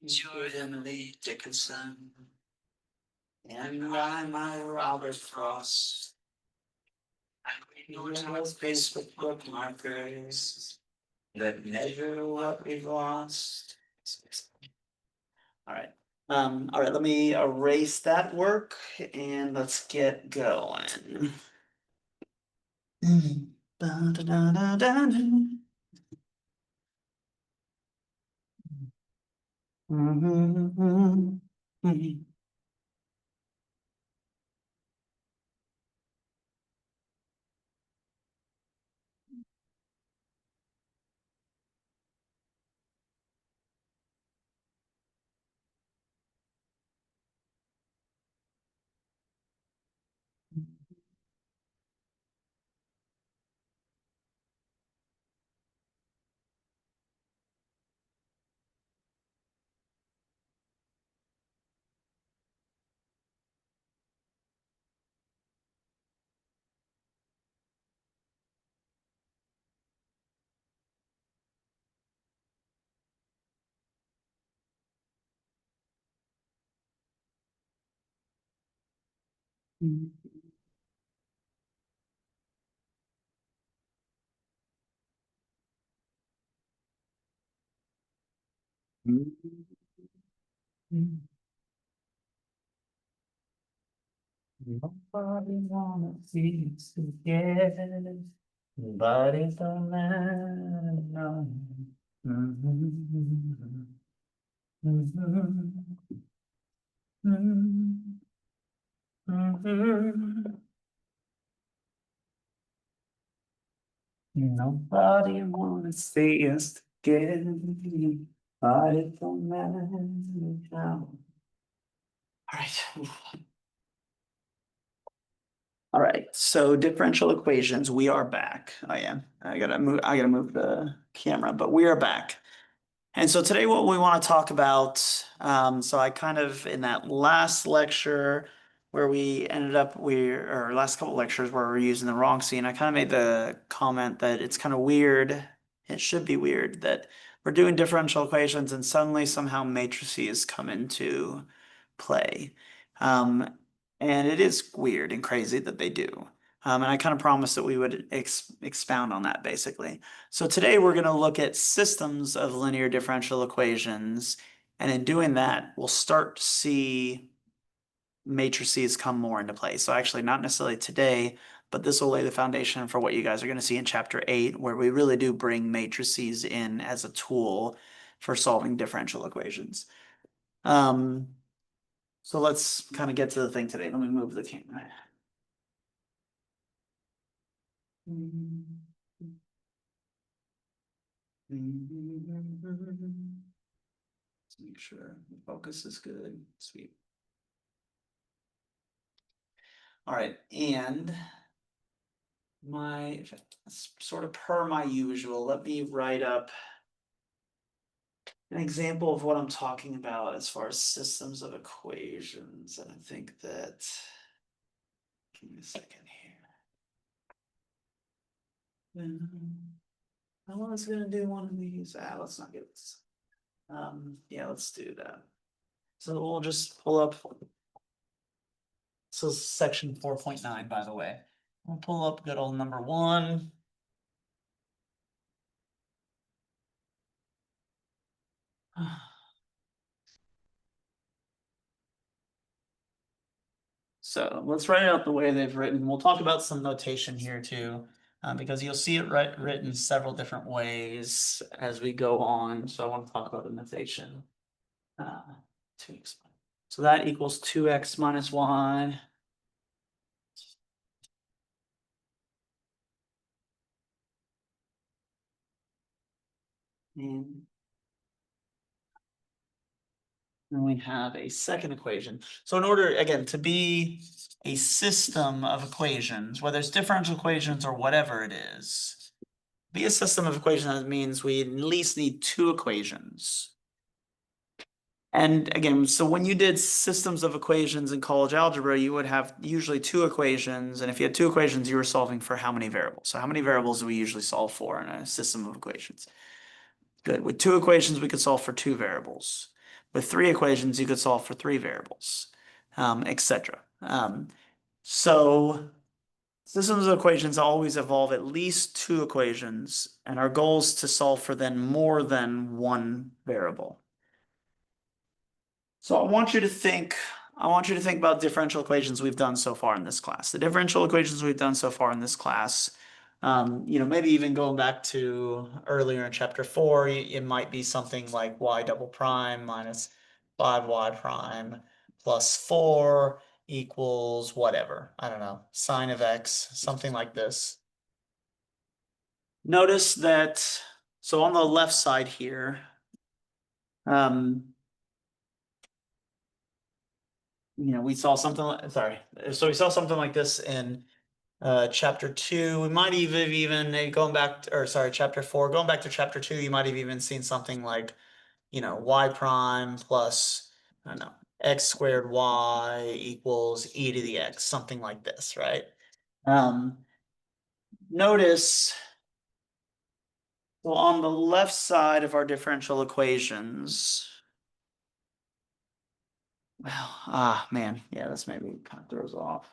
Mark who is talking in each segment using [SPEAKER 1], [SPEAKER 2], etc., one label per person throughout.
[SPEAKER 1] George Emily Dickinson, and my Robert Frost. I read those Facebook bookmarkers that measure what we've lost. All right. All right, let me erase that work and let's get going. Nobody wanna see us together, but it don't matter. No. Nobody wanna see us together, but it don't matter. No. All right. All right, so differential equations, we are back. I gotta move the camera, but we are back. And so today what we want to talk about, so I kind of, in that last lecture where we ended up, or last couple lectures where we're using the wrong scene, I kind of made the comment that it's kind of weird, it should be weird, that we're doing differential equations and suddenly somehow matrices come into play. And it is weird and crazy that they do. And I kind of promised that we would expound on that basically. So today we're going to look at systems of linear differential equations. And in doing that, we'll start to see matrices come more into play. So actually not necessarily today, but this will lay the foundation for what you guys are going to see in chapter 8, where we really do bring matrices in as a tool for solving differential equations. So let's kind of get to the thing today. Let me move the camera. Let's make sure the focus is good. Sweet. All right, and my sort of per my usual, let me write up an example of what I'm talking about as far as systems of equations. And I think that, give me a second here. I was gonna do one of these. Let's not get this. Yeah, let's do that. So we'll just pull up. So section 4.9, by the way. We'll pull up good old number 1. So let's write it out the way they've written. We'll talk about some notation here too, because you'll see it written several different ways as we go on. So I want to talk about the notation. 2x. So that equals 2x minus 1. And then we have a second equation. So in order, again, to be a system of equations, whether it's differential equations or whatever it is, be a system of equations, that means we at least need 2 equations. And again, so when you did systems of equations in college algebra, you would have usually two equations. And if you had two equations, you were solving for how many variables? So how many variables do we usually solve for in a system of equations? Good. With two equations, we could solve for two variables. With three equations, you could solve for three variables, etc. So systems of equations always involve at least two equations, and our goal is to solve for then more than one variable. So I want you to think about differential equations we've done so far in this class. The differential equations we've done so far in this class, maybe even going back to earlier in chapter 4, it might be something like y double prime minus 5y prime plus 4 equals whatever. I don't know, sine of x, something like this. Notice that, so on the left side here, we saw something like, sorry. So we saw something like this in chapter 2. We might even going back, or sorry, chapter 4, going back to chapter 2, you might have even seen something like, y prime plus, I don't know, x squared y equals e to the x, something like this, right? Notice, so on the left side of our differential equations, well, man, yeah, this maybe kind of throws off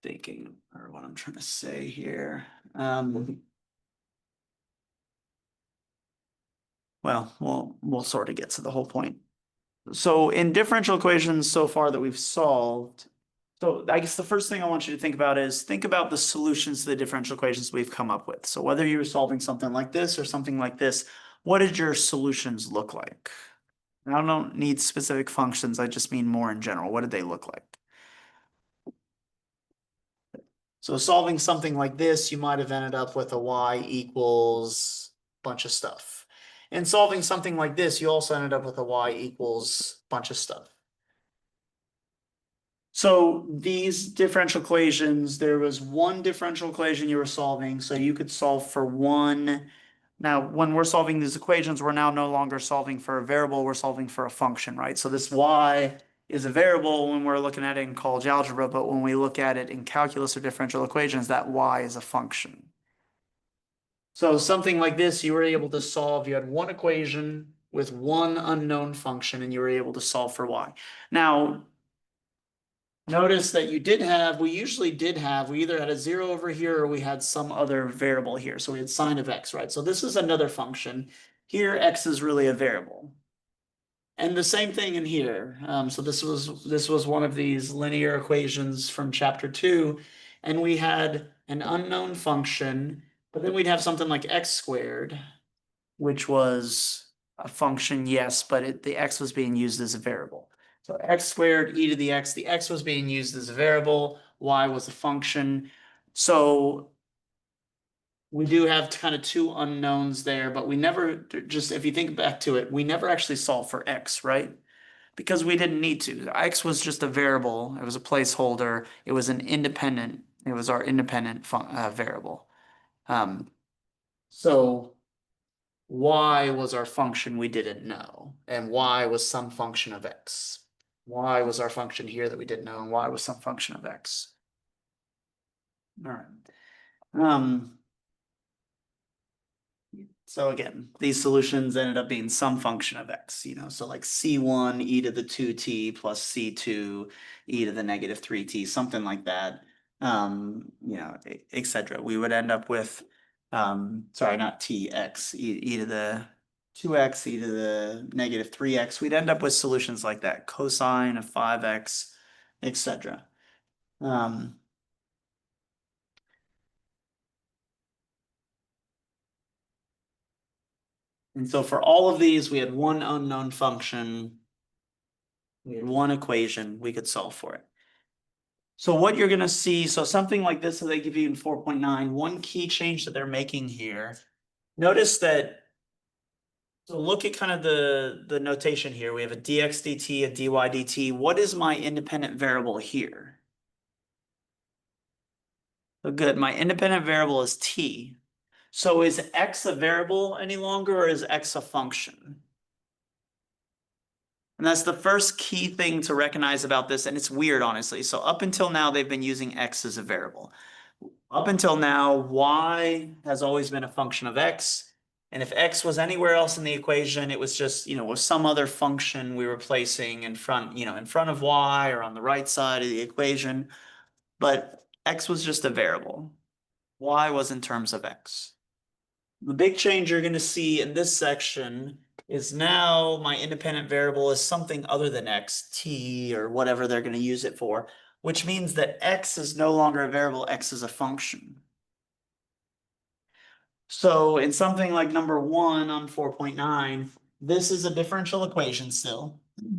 [SPEAKER 1] thinking or what I'm trying to say here. Well, we'll sort of get to the whole point. So in differential equations so far that we've solved, so I guess the first thing I want you to think about is think about the solutions to the differential equations we've come up with. So whether you were solving something like this or something like this, what did your solutions look like? I don't need specific functions, I just mean more in general. What did they look like? So solving something like this, you might have ended up with a y equals bunch of stuff. And solving something like this, you also ended up with a y equals bunch of stuff. So these differential equations, there was one differential equation you were solving, so you could solve for one. Now, when we're solving these equations, we're now no longer solving for a variable, we're solving for a function, right? So this y is a variable when we're looking at it in college algebra, but when we look at it in calculus or differential equations, that y is a function. So something like this, you were able to solve, you had one equation with one unknown function, and you were able to solve for y. Now, notice that we usually did have, we either had a 0 over here or we had some other variable here. So we had sine of x, right? So this is another function. Here, x is really a variable. And the same thing in here. So this was one of these linear equations from chapter 2. And we had an unknown function, but then we'd have something like x squared, which was a function, yes, but the x was being used as a variable. So x squared e to the x was being used as a variable, y was a function. So we do have kind of two unknowns there, but we never, just if you think back to it, we never actually solved for x, right? Because we didn't need to. X was just a variable, it was a placeholder, it was our independent variable. So y was our function we didn't know, and y was some function of x. Y was our function here that we didn't know, and y was some function of x. All right. So again, these solutions ended up being some function of x, so like c1 e to the 2t plus c2 e to the negative 3t, something like that, etc. We would end up with, sorry, not t, x, e to the 2x, e to the negative 3x. We'd end up with solutions like that, cosine of 5x, etc. And so for all of these, we had one unknown function. We had one equation, we could solve for it. So what you're gonna see, so something like this, so they give you in 4.9, one key change that they're making here. Notice that, so look at kind of the notation here. We have a dx dt, a dy dt. What is my independent variable here? So good, my independent variable is t. So is x a variable any longer, or is x a function? And that's the first key thing to recognize about this, and it's weird, honestly. So up until now, they've been using x as a variable. Up until now, y has always been a function of x. And if x was anywhere else in the equation, it was just, was some other function we were placing in front, in front of y or on the right side of the equation. But x was just a variable. Y was in terms of x. The big change you're going to see in this section is now my independent variable is something other than x, t, or whatever they're going to use it for, which means that x is no longer a variable, x is a function. So in something like number 1 on 4.9, this is a differential equation still.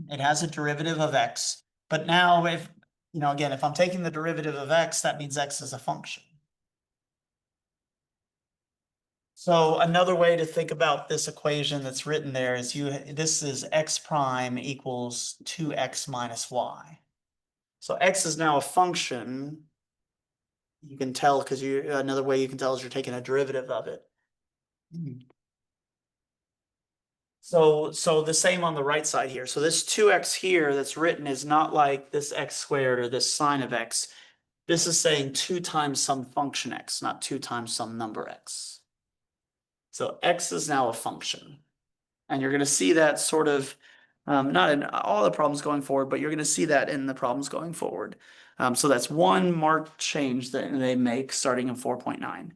[SPEAKER 1] It has a derivative of x, but now if, again, if I'm taking the derivative of x, that means x is a function. So another way to think about this equation that's written there is this is x prime equals 2x minus y. So x is now a function. You can tell because another way you can tell is you're taking a derivative of it. So the same on the right side here. So this 2x here that's written is not like this x squared or this sine of x. This is saying 2 times some function x, not 2 times some number x. So x is now a function. And you're going to see that sort of, not in all the problems going forward, but you're going to see that in the problems going forward. So that's one marked change that they make starting in 4.9.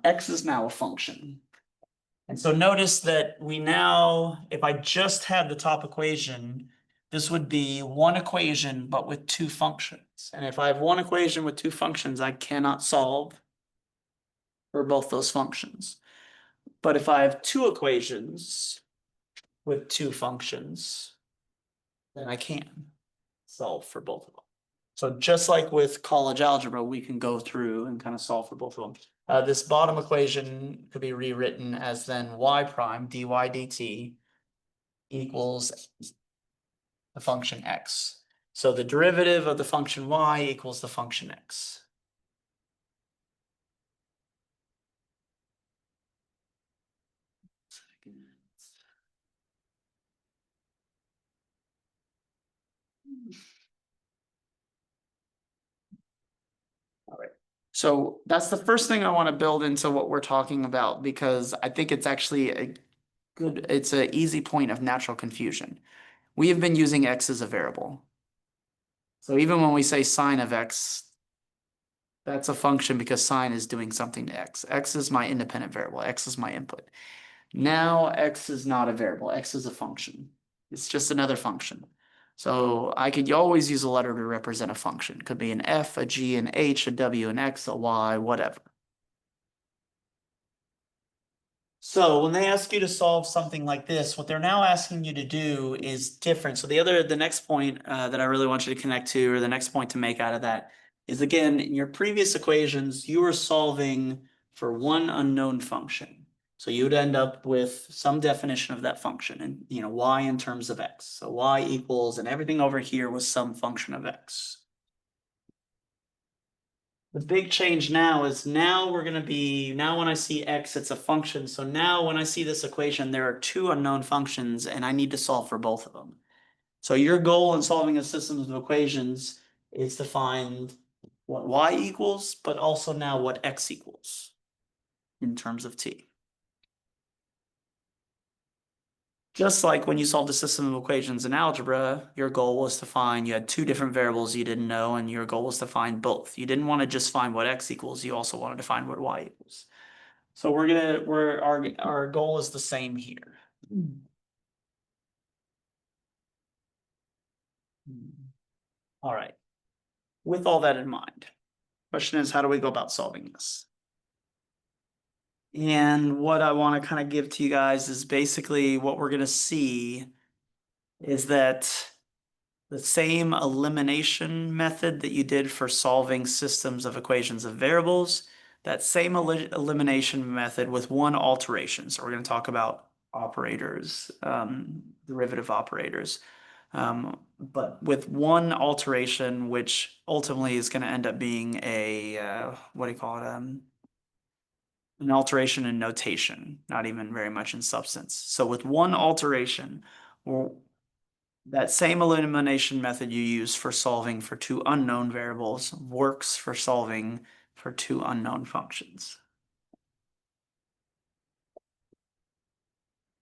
[SPEAKER 1] X is now a function. And so notice that we now, if I just had the top equation, this would be one equation, but with two functions. And if I have one equation with two functions, I cannot solve for both those functions. But if I have two equations with two functions, then I can solve for both of them. So just like with college algebra, we can go through and kind of solve for both of them. This bottom equation could be rewritten as then y prime dy dt equals the function x. So the derivative of the function y equals the function x. All right. So that's the first thing I want to build into what we're talking about, because I think it's actually it's an easy point of natural confusion. We have been using x as a variable. So even when we say sine of x, that's a function because sine is doing something to x. X is my independent variable. X is my input. Now x is not a variable. X is a function. It's just another function. So I could always use a letter to represent a function. It could be an f, a g, an h, a w, an x, a y, whatever. So when they ask you to solve something like this, what they're now asking you to do is different. So the next point that I really want you to connect to, or the next point to make out of that, is again, in your previous equations, you were solving for one unknown function. So you would end up with some definition of that function, and y in terms of x. So y equals, and everything over here was some function of x. The big change now is now when I see x, it's a function. So now when I see this equation, there are two unknown functions and I need to solve for both of them. So your goal in solving a system of equations is to find what y equals, but also now what x equals in terms of t. Just like when you solved a system of equations in algebra, your goal was to find, you had two different variables you didn't know, and your goal was to find both. You didn't want to just find what x equals, you also wanted to find what y equals. So our goal is the same here. All right. With all that in mind, question is, how do we go about solving this? And what I want to kind of give to you guys is basically what we're going to see is that the same elimination method that you did for solving systems of equations of variables, that same elimination method with one alteration. So we're going to talk about operators, derivative operators, but with one alteration, which ultimately is going to end up being a, what do you call it? An alteration in notation, not even very much in substance. So with one alteration, that same elimination method you use for solving for two unknown variables works for solving for two unknown functions.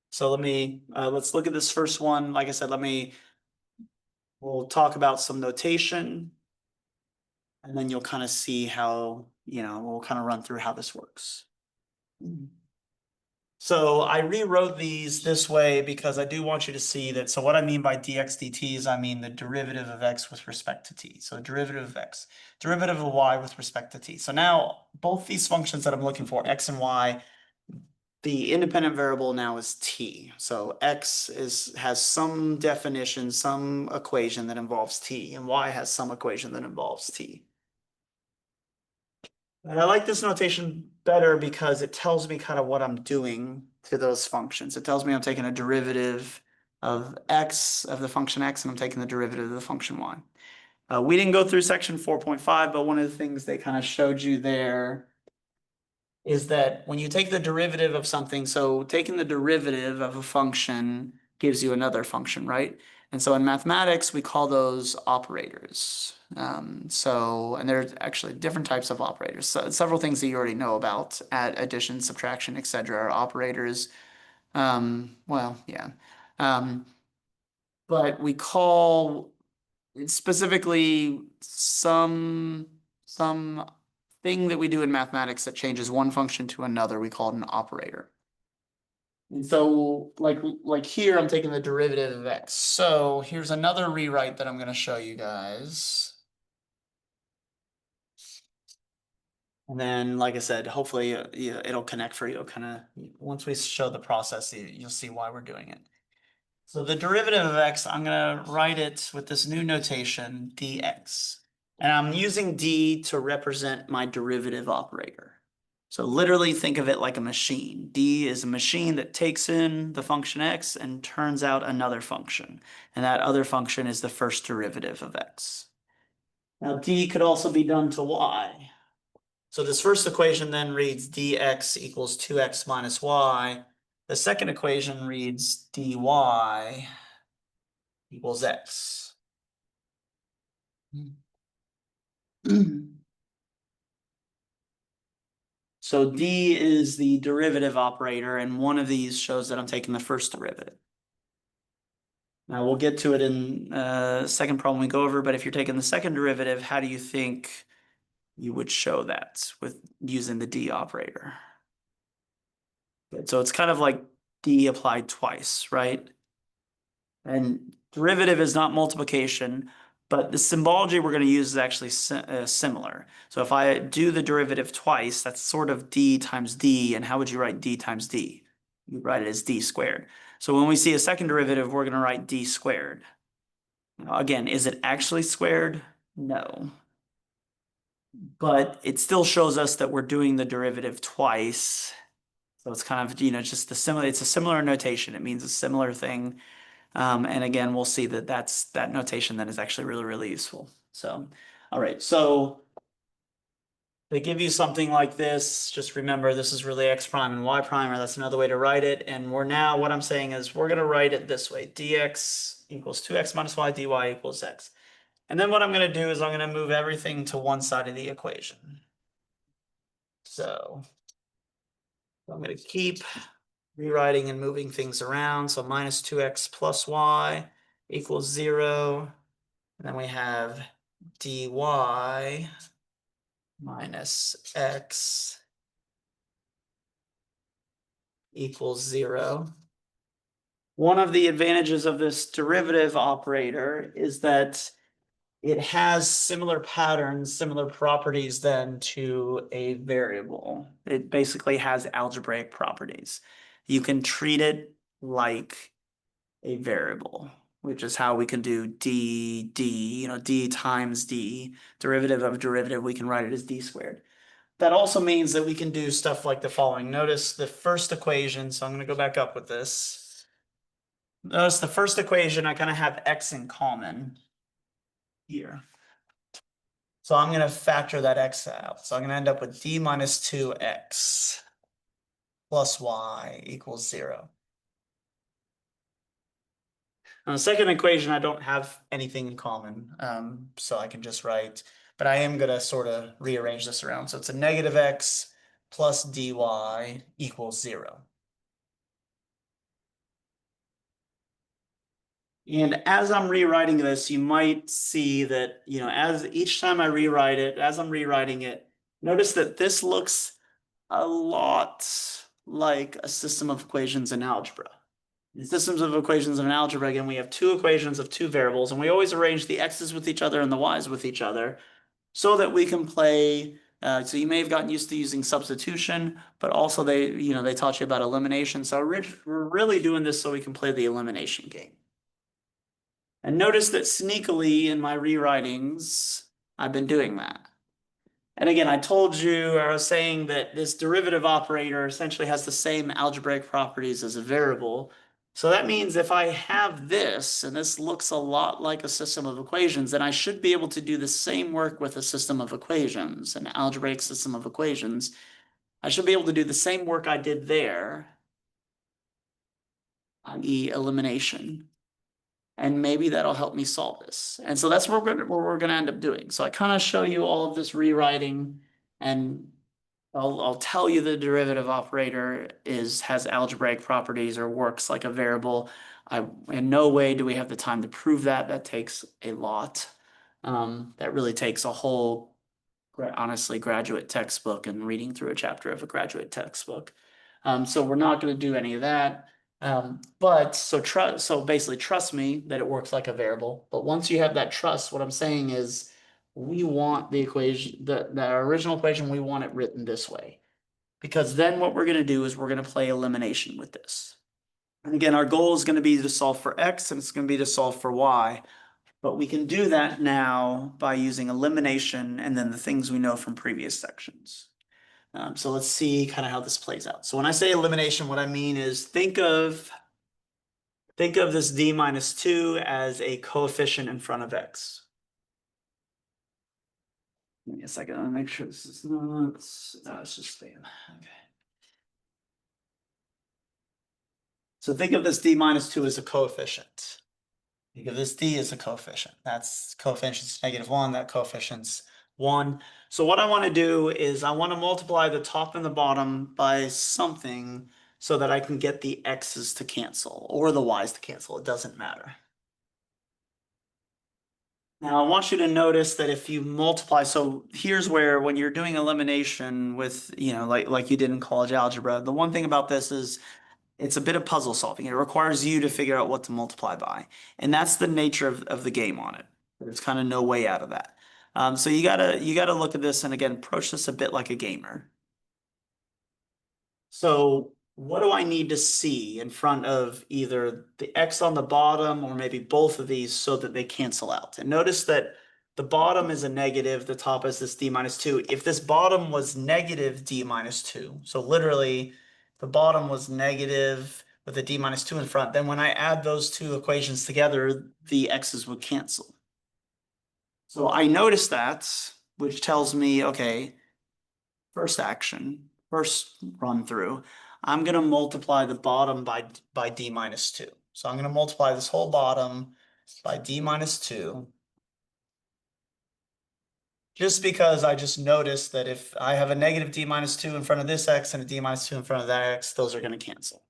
[SPEAKER 1] So let's look at this first one. Like I said, we'll talk about some notation. And then you'll kind of see how, we'll kind of run through how this works. So I rewrote these this way because I do want you to see that. So what I mean by dx dt is I mean the derivative of x with respect to t. So derivative of x, derivative of y with respect to t. So now both these functions that I'm looking for, x and y, the independent variable now is t. So x has some definition, some equation that involves t, and y has some equation that involves t. And I like this notation better because it tells me kind of what I'm doing to those functions. It tells me I'm taking a derivative of x, of the function x, and I'm taking the derivative of the function y. We didn't go through section 4.5, but one of the things they kind of showed you there is that when you take the derivative of something, so taking the derivative of a function gives you another function, right? And so in mathematics, we call those operators. And there's actually different types of operators. So several things that you already know about: add, addition, subtraction, etc. are operators. Well, yeah. But we call specifically some thing that we do in mathematics that changes one function to another, we call it an operator. And so like here, I'm taking the derivative of x. So here's another rewrite that I'm going to show you guys. And then, like I said, hopefully it'll connect for you. Kind of once we show the process, you'll see why we're doing it. So the derivative of x, I'm going to write it with this new notation, dx. And I'm using d to represent my derivative operator. So literally think of it like a machine. D is a machine that takes in the function x and turns out another function. And that other function is the first derivative of x. Now d could also be done to y. So this first equation then reads dx equals 2x minus y. The second equation reads dy equals x. So d is the derivative operator, and one of these shows that I'm taking the first derivative. Now we'll get to it in second problem we go over, but if you're taking the second derivative, how do you think you would show that with using the d operator? Good. So it's kind of like d applied twice, right? And derivative is not multiplication, but the symbology we're going to use is actually similar. So if I do the derivative twice, that's sort of d times d. And how would you write d times d? You write it as d squared. So when we see a second derivative, we're going to write d squared. Now, again, is it actually squared? No. But it still shows us that we're doing the derivative twice. So it's kind of, just it's a similar notation. It means a similar thing. And again, we'll see that that notation then is actually really, really useful. So, all right. So they give you something like this. Just remember, this is really x prime and y prime, or that's another way to write it. And what I'm saying is we're going to write it this way. Dx equals 2x minus y, dy equals x. And then what I'm going to do is I'm going to move everything to one side of the equation. So I'm going to keep rewriting and moving things around. So minus 2x plus y equals 0. And then we have dy minus x equals 0. One of the advantages of this derivative operator is that it has similar patterns, similar properties than to a variable. It basically has algebraic properties. You can treat it like a variable, which is how we can do d, d times d, derivative of a derivative, we can write it as d squared. That also means that we can do stuff like the following. Notice the first equation, so I'm going to go back up with this. Notice the first equation, I kind of have x in common here. So I'm going to factor that x out. So I'm going to end up with d minus 2x plus y equals 0. On the second equation, I don't have anything in common, so I can just write, but I am gonna sort of rearrange this around. So it's a negative x plus dy equals 0. And as I'm rewriting this, you might see that, as each time I rewrite it, as I'm rewriting it, notice that this looks a lot like a system of equations in algebra. In systems of equations in algebra, again, we have two equations of two variables, and we always arrange the x's with each other and the y's with each other so that we can play. So you may have gotten used to using substitution, but also they taught you about elimination. So we're really doing this so we can play the elimination game. And notice that sneakily in my rewritings, I've been doing that. And again, I told you, I was saying that this derivative operator essentially has the same algebraic properties as a variable. So that means if I have this, and this looks a lot like a system of equations, then I should be able to do the same work with a system of equations, an algebraic system of equations. I should be able to do the same work I did there, i.e. elimination. And maybe that'll help me solve this. And so that's what we're gonna end up doing. So I kind of show you all of this rewriting, and I'll tell you the derivative operator has algebraic properties or works like a variable. In no way do we have the time to prove that. That takes a lot. That really takes a whole, honestly, graduate textbook and reading through a chapter of a graduate textbook. So we're not going to do any of that. So basically trust me that it works like a variable. But once you have that trust, what I'm saying is we want the equation, the original equation, we want it written this way. Because then what we're going to do is we're going to play elimination with this. And again, our goal is going to be to solve for x and it's going to be to solve for y. But we can do that now by using elimination and then the things we know from previous sections. So let's see kind of how this plays out. So when I say elimination, what I mean is think of this d minus 2 as a coefficient in front of x. Give me a second, I'll make sure this is not, it's just staying. Okay. So think of this d minus 2 as a coefficient. Think of this d as a coefficient. That's coefficient's -1, that coefficient's 1. So what I want to do is I want to multiply the top and the bottom by something so that I can get the x's to cancel or the y's to cancel. It doesn't matter. Now I want you to notice that if you multiply, so here's where when you're doing elimination with, like you did in college algebra, the one thing about this is it's a bit of puzzle solving. It requires you to figure out what to multiply by. And that's the nature of the game on it. There's kind of no way out of that. So you gotta look at this and again, approach this a bit like a gamer. So what do I need to see in front of either the x on the bottom or maybe both of these so that they cancel out? And notice that the bottom is a negative, the top is this d minus 2. If this bottom was negative d minus 2, so literally the bottom was negative with a d minus 2 in front, then when I add those two equations together, the x's would cancel. So I noticed that, which tells me, okay, first action, first run through, I'm going to multiply the bottom by d minus 2. So I'm going to multiply this whole bottom by d minus 2. Just because I just noticed that if I have a negative d minus 2 in front of this x and a d minus 2 in front of that x, those are going to cancel.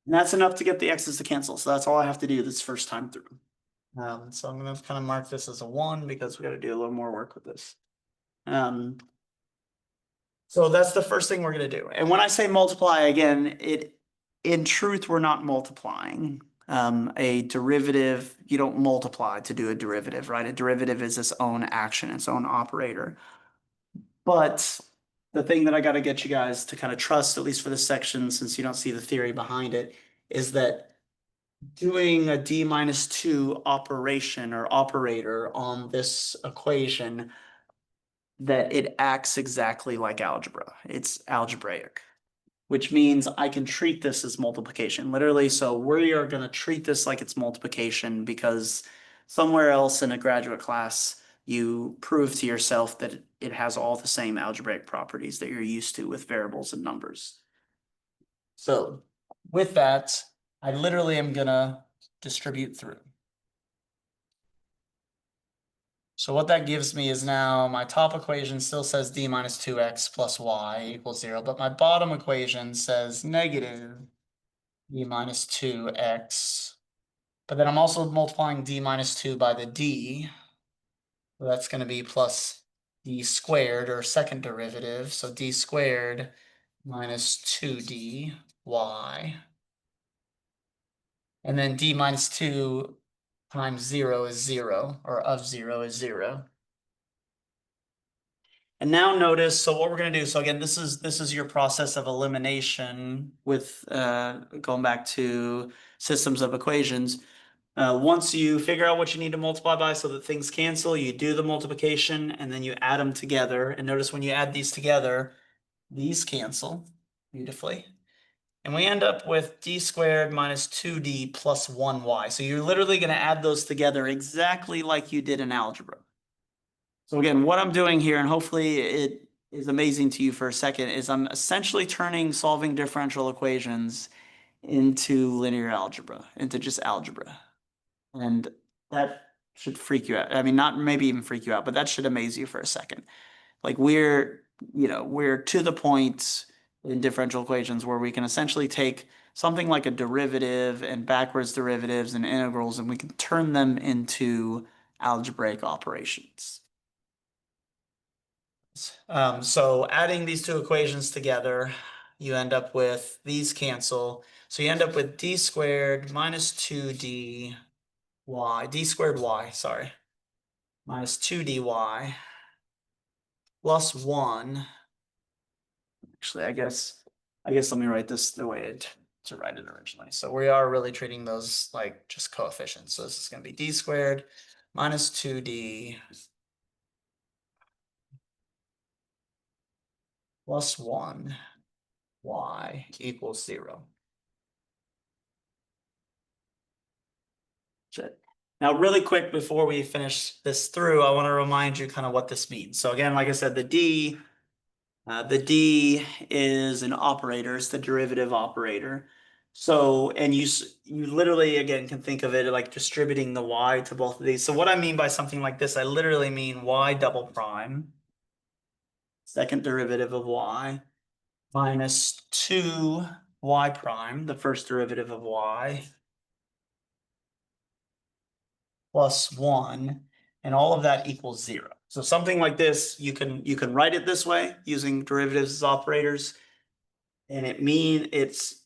[SPEAKER 1] And that's enough to get the x's to cancel. So that's all I have to do this first time through. So I'm going to kind of mark this as a 1 because we got to do a little more work with this. So that's the first thing we're going to do. And when I say multiply again, in truth, we're not multiplying. A derivative, you don't multiply to do a derivative, right? A derivative is its own action, its own operator. But the thing that I got to get you guys to kind of trust, at least for this section, since you don't see the theory behind it, is that doing a d minus 2 operation or operator on this equation, that it acts exactly like algebra. It's algebraic, which means I can treat this as multiplication, literally. So we are going to treat this like it's multiplication because somewhere else in a graduate class, you prove to yourself that it has all the same algebraic properties that you're used to with variables and numbers. So with that, I literally am gonna distribute through. So what that gives me is now my top equation still says d minus 2x plus y equals 0, but my bottom equation says negative d minus 2x. But then I'm also multiplying d minus 2 by the d. So that's going to be plus d squared, or second derivative. So d squared minus 2dy. And then d minus 2 times 0 is 0, or of 0 is 0. And now notice, so what we're going to do, so again, this is your process of elimination with going back to systems of equations. Once you figure out what you need to multiply by so that things cancel, you do the multiplication and then you add them together. And notice when you add these together, these cancel beautifully. And we end up with d squared minus 2d plus 1y. So you're literally going to add those together exactly like you did in algebra. So again, what I'm doing here, and hopefully it is amazing to you for a second, is I'm essentially turning solving differential equations into linear algebra, into just algebra. And that should freak you out. I mean, not maybe even freak you out, but that should amaze you for a second. Like we're to the point in differential equations where we can essentially take something like a derivative and backwards derivatives and integrals, and we can turn them into algebraic operations. So adding these two equations together, you end up with these cancel. So you end up with d squared minus 2d d squared y, sorry, minus 2dy plus 1. Actually, I guess let me write this the way to write it originally. So we are really treating those like just coefficients. So this is going to be d squared minus 2d plus 1 y equals 0. Now, really quick before we finish this through, I want to remind you kind of what this means. So again, like I said, the d is an operator, it's the derivative operator. So, and you literally, again, can think of it like distributing the y to both of these. So what I mean by something like this, I literally mean y double prime, second derivative of y, minus 2y prime, the first derivative of y, plus 1, and all of that equals 0. So something like this, you can write it this way using derivatives as operators, and it's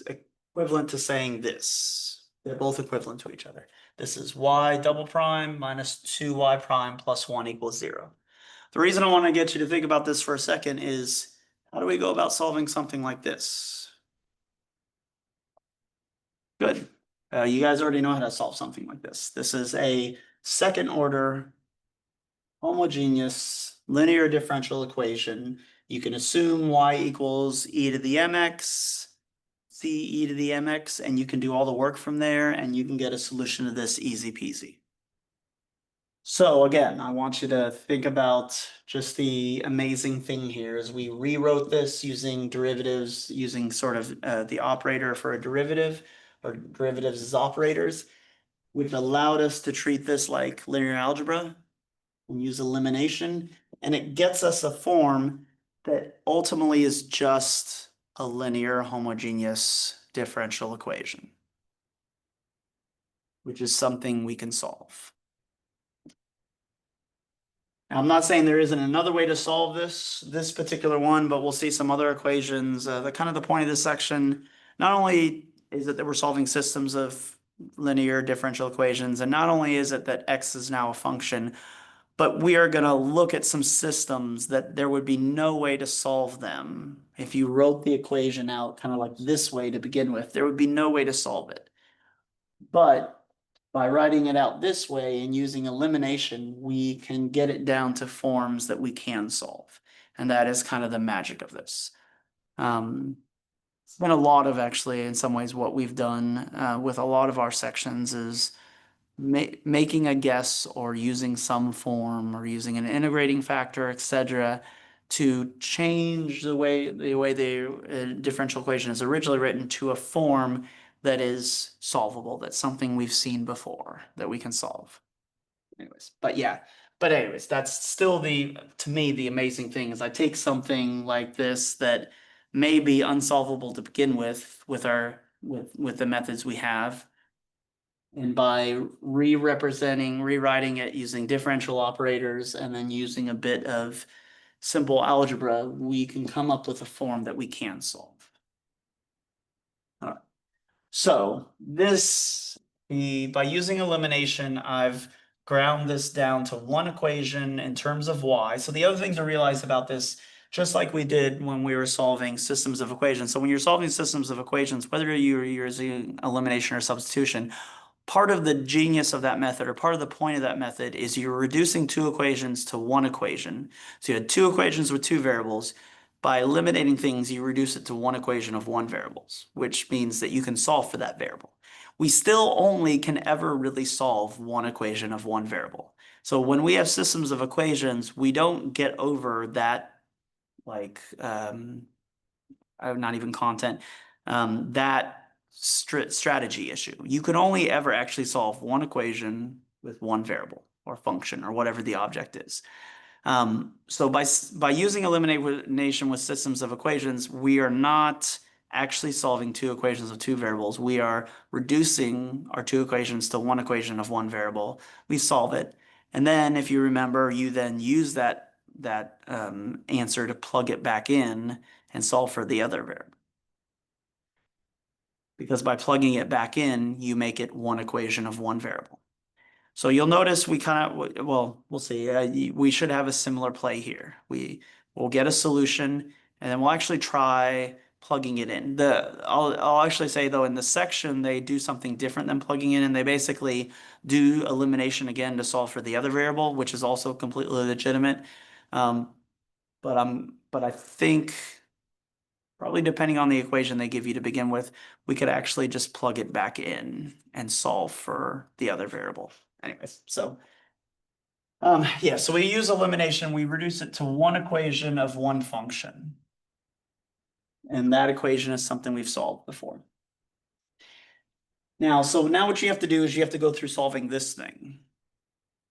[SPEAKER 1] equivalent to saying this. They're both equivalent to each other. This is y double prime minus 2y prime plus 1 equals 0. The reason I want to get you to think about this for a second is, how do we go about solving something like this? Good. You guys already know how to solve something like this. This is a second order homogeneous linear differential equation. You can assume y equals e to the mx, c e to the mx, and you can do all the work from there, and you can get a solution to this easy peasy. So again, I want you to think about just the amazing thing here is we rewrote this using derivatives, using sort of the operator for a derivative, or derivatives as operators, which allowed us to treat this like linear algebra and use elimination, and it gets us a form that ultimately is just a linear homogeneous differential equation, which is something we can solve. Now, I'm not saying there isn't another way to solve this particular one, but we'll see some other equations. The kind of the point of this section, not only is it that we're solving systems of linear differential equations, and not only is it that x is now a function, but we are going to look at some systems that there would be no way to solve them. If you wrote the equation out kind of like this way to begin with, there would be no way to solve it. But by writing it out this way and using elimination, we can get it down to forms that we can solve. And that is kind of the magic of this. It's been a lot of, actually, in some ways, what we've done with a lot of our sections is making a guess or using some form or using an integrating factor, etc., to change the way the differential equation is originally written to a form that is solvable, that's something we've seen before that we can solve. Anyways, but anyways, that's still to me, the amazing thing is I take something like this that may be unsolvable to begin with with the methods we have. And by rewriting it using differential operators and then using a bit of simple algebra, we can come up with a form that we can solve. All right. So by using elimination, I've ground this down to one equation in terms of y. So the other thing to realize about this, just like we did when we were solving systems of equations. So when you're solving systems of equations, whether you're using elimination or substitution, part of the genius of that method, or part of the point of that method, is you're reducing two equations to one equation. So you had two equations with two variables. By eliminating things, you reduce it to one equation of one variables, which means that you can solve for that variable. We still only can ever really solve one equation of one variable. So when we have systems of equations, we don't get over that, like, not even content, that strategy issue. You can only ever actually solve one equation with one variable or function or whatever the object is. So by using elimination with systems of equations, we are not actually solving two equations of two variables. We are reducing our two equations to one equation of one variable. We solve it. And then if you remember, you then use that answer to plug it back in and solve for the other variable. Because by plugging it back in, you make it one equation of one variable. So you'll notice we kind of, well, we'll see. We should have a similar play here. We'll get a solution, and then we'll actually try plugging it in. I'll actually say, though, in the section, they do something different than plugging it in. They basically do elimination again to solve for the other variable, which is also completely legitimate. But I think, probably depending on the equation they give you to begin with, we could actually just plug it back in and solve for the other variable. Anyways, so yeah, so we use elimination, we reduce it to one equation of one function. And that equation is something we've solved before. Now what you have to do is you have to go through solving this thing.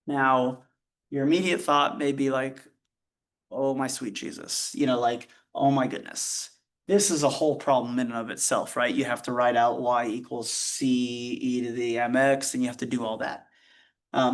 [SPEAKER 1] Now, your immediate thought may be like, oh my sweet Jesus, like, oh my goodness. This is a whole problem in and of itself, right? You have to write out y equals c e to the mx, and you have to do all that.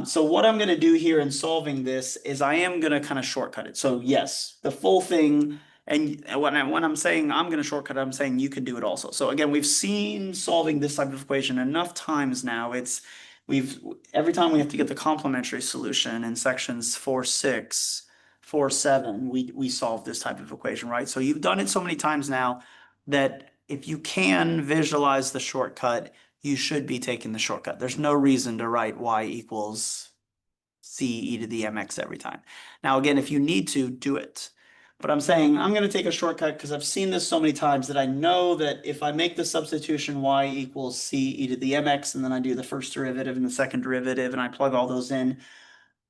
[SPEAKER 1] So what I'm going to do here in solving this is I am going to kind of shortcut it. So yes, the full thing, and when I'm saying I'm going to shortcut it, I'm saying you can do it also. So again, we've seen solving this type of equation enough times now. Every time we have to get the complementary solution in sections 4-6, 4-7, we solve this type of equation, right? So you've done it so many times now that if you can visualize the shortcut, you should be taking the shortcut. There's no reason to write y equals c e to the mx every time. Now, again, if you need to, do it. But I'm saying I'm going to take a shortcut because I've seen this so many times that I know that if I make the substitution y equals c e to the mx, and then I do the first derivative and the second derivative, and I plug all those in,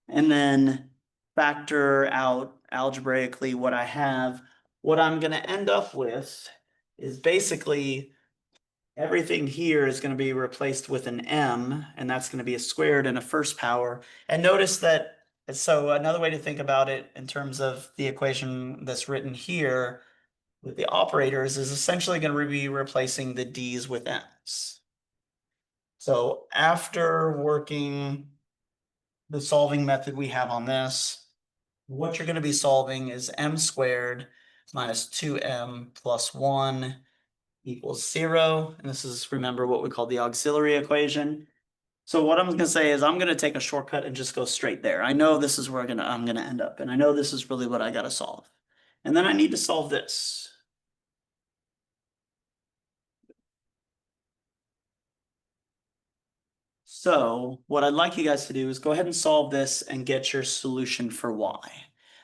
[SPEAKER 1] and then factor out algebraically what I have, what I'm going to end up with is basically everything here is going to be replaced with an m, and that's going to be a squared and a first power. And notice that, so another way to think about it in terms of the equation that's written here with the operators is essentially going to be replacing the d's with m's. So after working the solving method we have on this, what you're going to be solving is m squared minus 2m plus 1 equals 0. And this is, remember, what we call the auxiliary equation. So what I'm going to say is I'm going to take a shortcut and just go straight there. I know this is where I'm going to end up, and I know this is really what I got to solve. And then I need to solve this. So what I'd like you guys to do is go ahead and solve this and get your solution for y.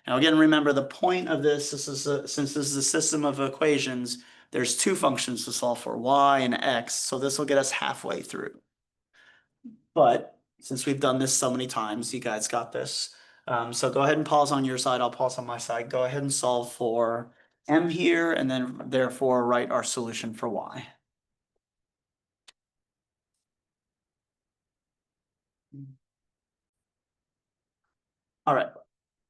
[SPEAKER 1] Now again, remember the point of this, since this is a system of equations, there's two functions to solve for, y and x, so this will get us halfway through. But since we've done this so many times, you guys got this. So go ahead and pause on your side, I'll pause on my side. Go ahead and solve for m here, and then therefore write our solution for y. All right,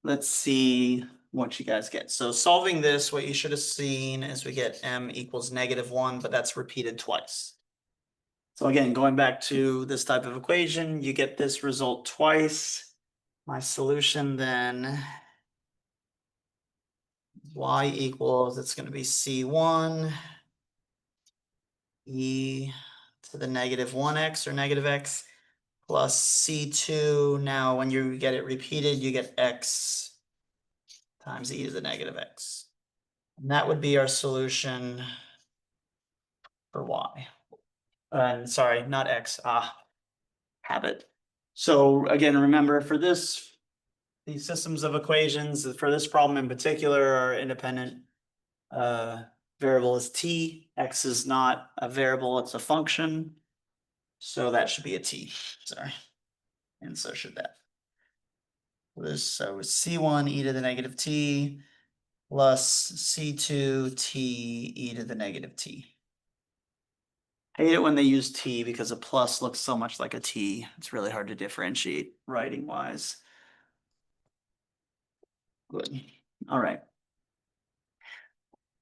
[SPEAKER 1] let's see what you guys get. So solving this, what you should have seen is we get m equals -1, but that's repeated twice. So again, going back to this type of equation, you get this result twice. My solution then, y equals, it's going to be c1 e to the -1x or negative x plus c2. Now, when you get it repeated, you get x times e to the -x. And that would be our solution for y. And sorry, not x, habit. So again, remember for this, these systems of equations, for this problem in particular, our independent variable is t. X is not a variable, it's a function. So that should be a t, sorry. And so should that. So c1 e to the -t plus c2 t e to the -t. I hate it when they use t because a plus looks so much like a t. It's really hard to differentiate writing wise. Good. All right.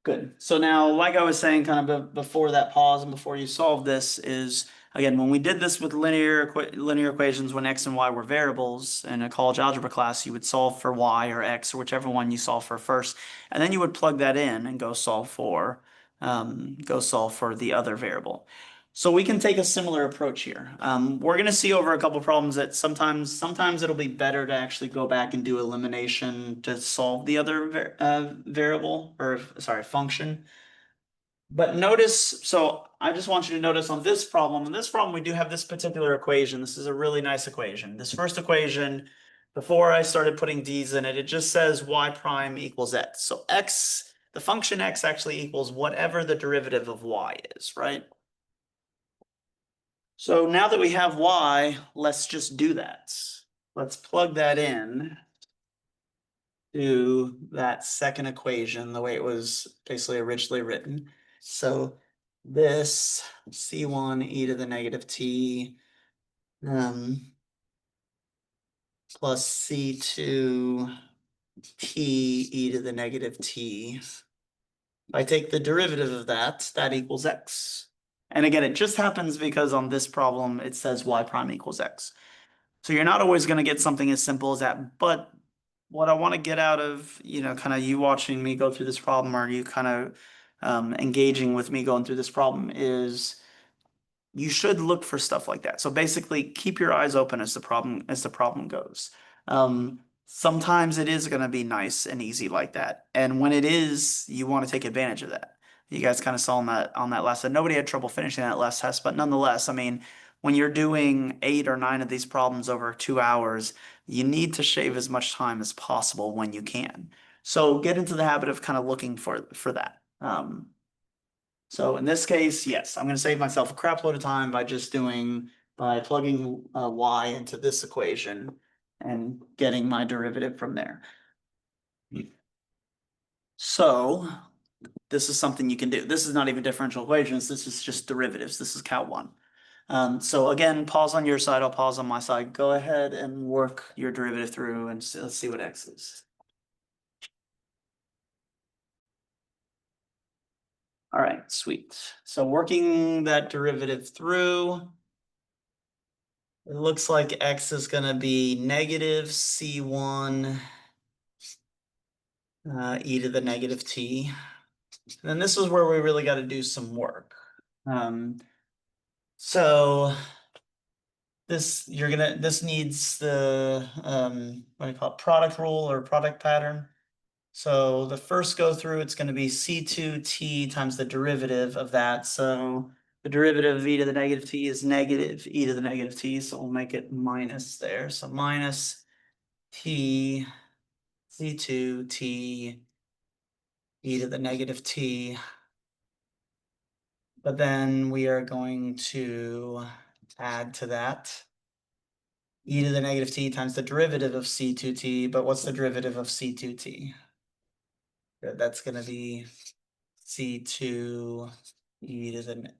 [SPEAKER 1] Good. So now, like I was saying, kind of before that pause and before you solve this is, again, when we did this with linear equations when x and y were variables in a college algebra class, you would solve for y or x or whichever one you solve for first, and then you would plug that in and go solve for the other variable. So we can take a similar approach here. We're going to see over a couple problems that sometimes it'll be better to actually go back and do elimination to solve the other variable, or sorry, function. But notice, so I just want you to notice on this problem, we do have this particular equation. This is a really nice equation. This first equation, before I started putting d's in it, it just says y prime equals x. So x, the function x actually equals whatever the derivative of y is, right? So now that we have y, let's just do that. Let's plug that in to that second equation, the way it was basically originally written. So this c1 e to the -t plus c2 t e to the -t. If I take the derivative of that, that equals x. And again, it just happens because on this problem, it says y prime equals x. So you're not always going to get something as simple as that. But what I want to get out of, kind of you watching me go through this problem, or you kind of engaging with me going through this problem, is you should look for stuff like that. So basically, keep your eyes open as the problem goes. Sometimes it is going to be nice and easy like that, and when it is, you want to take advantage of that. You guys kind of saw on that last. Nobody had trouble finishing that last test, but nonetheless, I mean, when you're doing 8 or 9 of these problems over 2 hours, you need to shave as much time as possible when you can. So get into the habit of kind of looking for that. So in this case, yes, I'm going to save myself a crap load of time by plugging y into this equation and getting my derivative from there. So this is something you can do. This is not even differential equations. This is just derivatives. This is Cal 1. So again, pause on your side. I'll pause on my side. Go ahead and work your derivative through and let's see what x is. All right, sweet. So working that derivative through, it looks like x is going to be -c1 e to the -t. And then this is where we really got to do some work. So this needs the what do you call it, product rule or product pattern. So the first go through, it's going to be c2t times the derivative of that. So the derivative of e to the -t is negative e to the -t. So we'll make it minus there. So minus t c2t e to the -t. But then we are going to add to that e to the negative t times the derivative of c2t, but what's the derivative of c2t? That's gonna be c2 e to the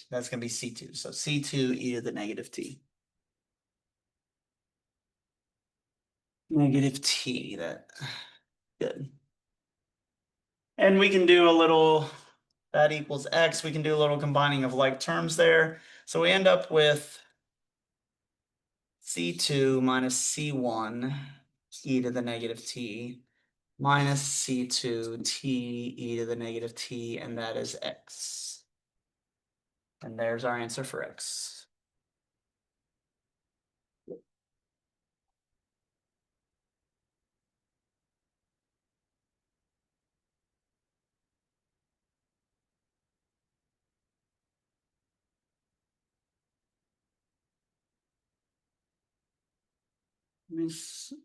[SPEAKER 1] that's gonna be c2. So c2 e to the negative t. Negative t, that good. And we can do a little, that equals x. We can do a little combining of like terms there. So we end up with c2 minus c1 e to the negative t minus c2 t e to the negative t, and that is x. And there's our answer for x.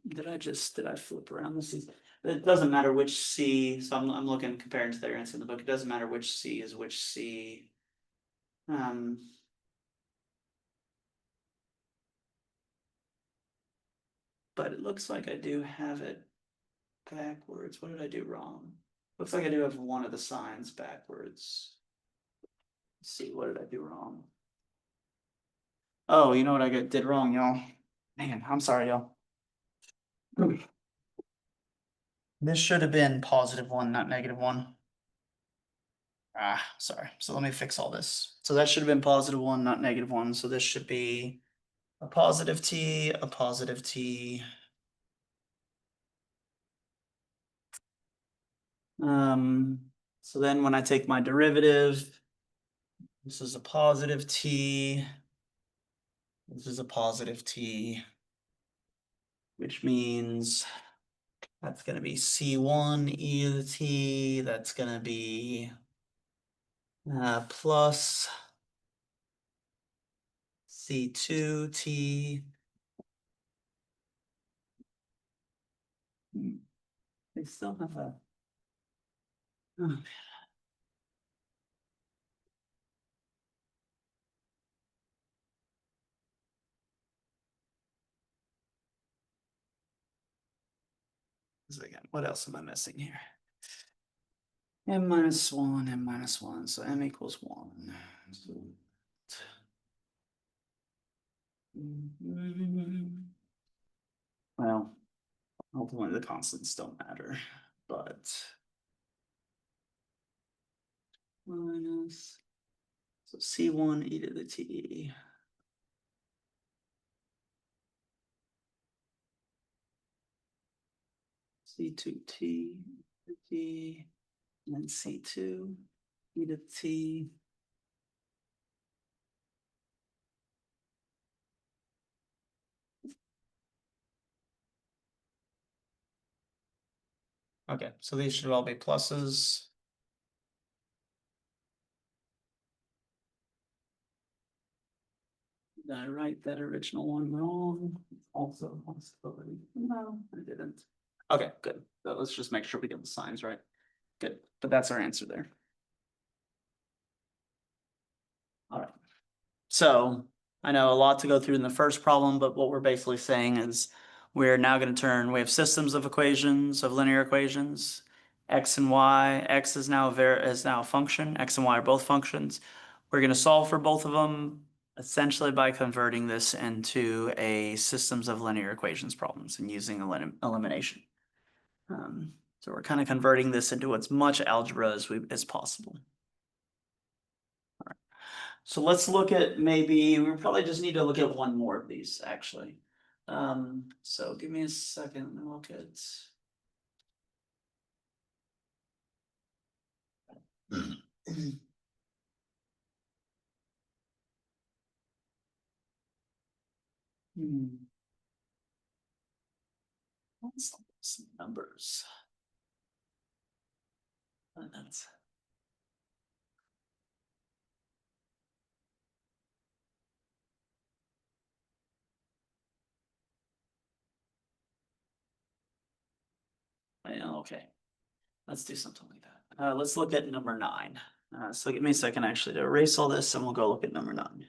[SPEAKER 1] Did I flip around the C? It doesn't matter which C, so I'm looking, comparing to their answer in the book. It doesn't matter which C is which C. But it looks like I do have it backwards. What did I do wrong? Looks like I do have one of the signs backwards. Let's see, what did I do wrong? Oh, you know what I did wrong, y'all? Man, I'm sorry, y'all. This should have been +1, not -1. Ah, sorry. So let me fix all this. So that should have been +1, not -1. So this should be a positive t, a positive t. So then when I take my derivative, this is a positive t. This is a positive t, which means that's going to be c1 e to the t. That's going to be plus c2 t. They still have a. Oh, again, what else am I missing here? M minus 1, m minus 1, so m equals 1. So, well, ultimately the constants don't matter, but minus, so c1 e to the t. c2t t, and c2 e to t. Okay, so these should all be pluses. Did I write that original one wrong? Also a possibility. No, I didn't. Okay, good. So let's just make sure we get the signs right. Good, but that's our answer there. All right. So I know a lot to go through in the first problem, but what we're basically saying is we're now going to turn, we have systems of equations, of linear equations, x and y. X is now a function. X and y are both functions. We're going to solve for both of them essentially by converting this into a systems of linear equations problems and using elimination. So we're kind of converting this into as much algebra as possible. All right. So let's look at maybe, we probably just need to look at one more of these actually. So give me a second and look at. Some numbers. That's. Okay, let's do something like that. Let's look at number 9. So give me a second actually to erase all this and we'll go look at number 9.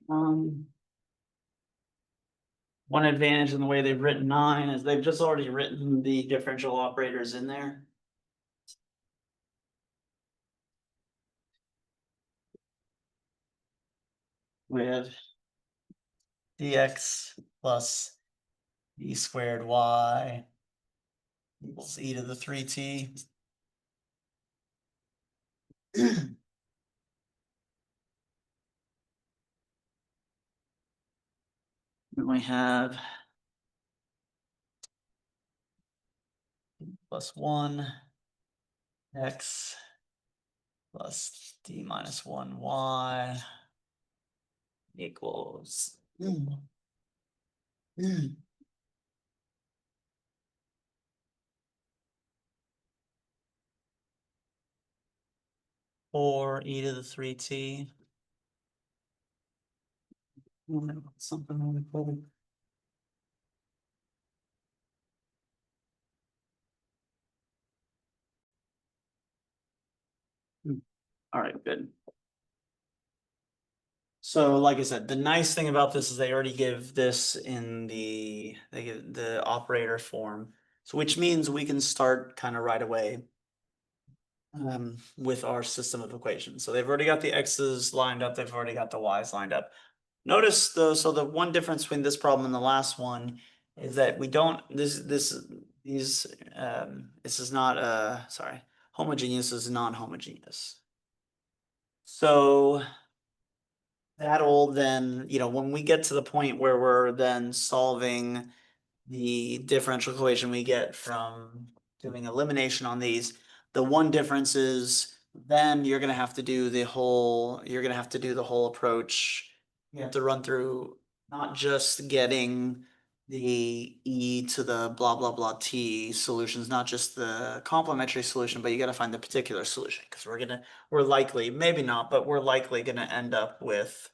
[SPEAKER 1] Um, one advantage in the way they've written 9 is they've just already written the differential operators in there. We have dx plus e squared y equals e to the 3t. Then we have plus 1 x plus d minus 1 y equals 4 e to the 3t. Something really cool. All right, good. So like I said, the nice thing about this is they already give this in they give the operator form. So which means we can start kind of right away with our system of equations. So they've already got the x's lined up, they've already got the y's lined up. Notice though, so the one difference between this problem and the last one is that we don't, this is not sorry, homogeneous is non-homogeneous. So that'll then, when we get to the point where we're then solving the differential equation we get from doing elimination on these, the one difference is then you're gonna have to do the whole approach. You have to run through not just getting the e to the blah blah blah t solutions, not just the complementary solution, but you gotta find the particular solution because we're likely, maybe not, but we're likely gonna end up with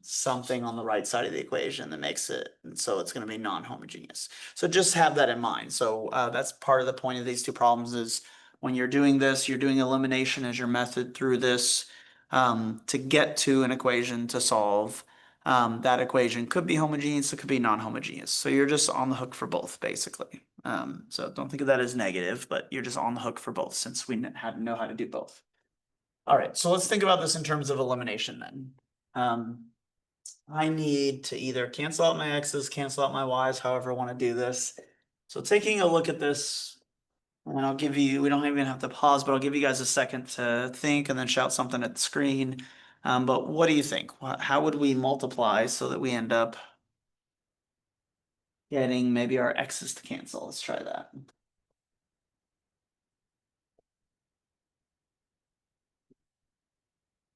[SPEAKER 1] something on the right side of the equation that makes it so it's going to be non-homogeneous. So just have that in mind. So that's part of the point of these two problems is when you're doing this, you're doing elimination as your method through this to get to an equation to solve. That equation could be homogeneous, it could be non-homogeneous. So you're just on the hook for both, basically. So don't think of that as negative, but you're just on the hook for both since we know how to do both. All right, so let's think about this in terms of elimination then. I need to either cancel out my x's, cancel out my y's, however I want to do this. So taking a look at this, and I'll give you, we don't even have to pause, but I'll give you guys a second to think and then shout something at the screen. But what do you think? How would we multiply so that we end up getting maybe our x's to cancel? Let's try that.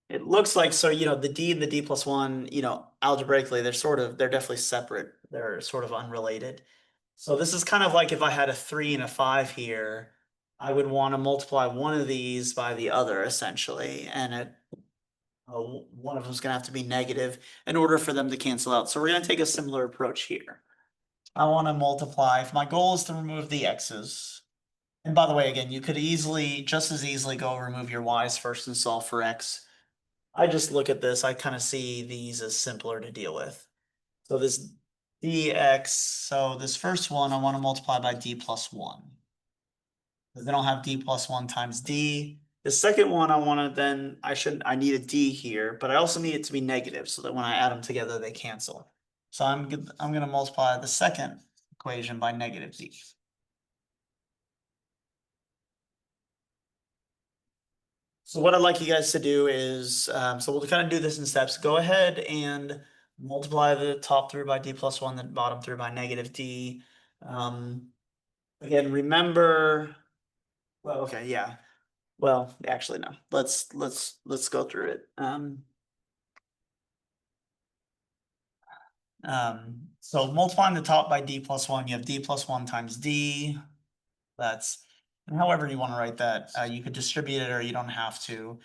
[SPEAKER 1] It looks like, so, the d and the d plus 1, algebraically, they're definitely separate. They're sort of unrelated. So this is kind of like if I had a 3 and a 5 here, I would want to multiply one of these by the other essentially, and one of them is going to have to be negative in order for them to cancel out. So we're going to take a similar approach here. I want to multiply, if my goal is to remove the x's, and by the way, again, you could just as easily go remove your y's first and solve for x. I just look at this, I kind of see these as simpler to deal with. So this dx, so this first one I want to multiply by d plus 1. Because then I'll have d plus 1 times d. The second one I need a d here, but I also need it to be negative so that when I add them together, they cancel. So I'm going to multiply the second equation by negative d. So what I'd like you guys to do is, so we'll kind of do this in steps. Go ahead and multiply the top through by d plus 1, the bottom through by negative d. Again, remember, well, okay, yeah. Well, actually, no. Let's go through it. So multiplying the top by d plus 1, you have d plus 1 times d. And however you want to write that, you could distribute it or you don't have to.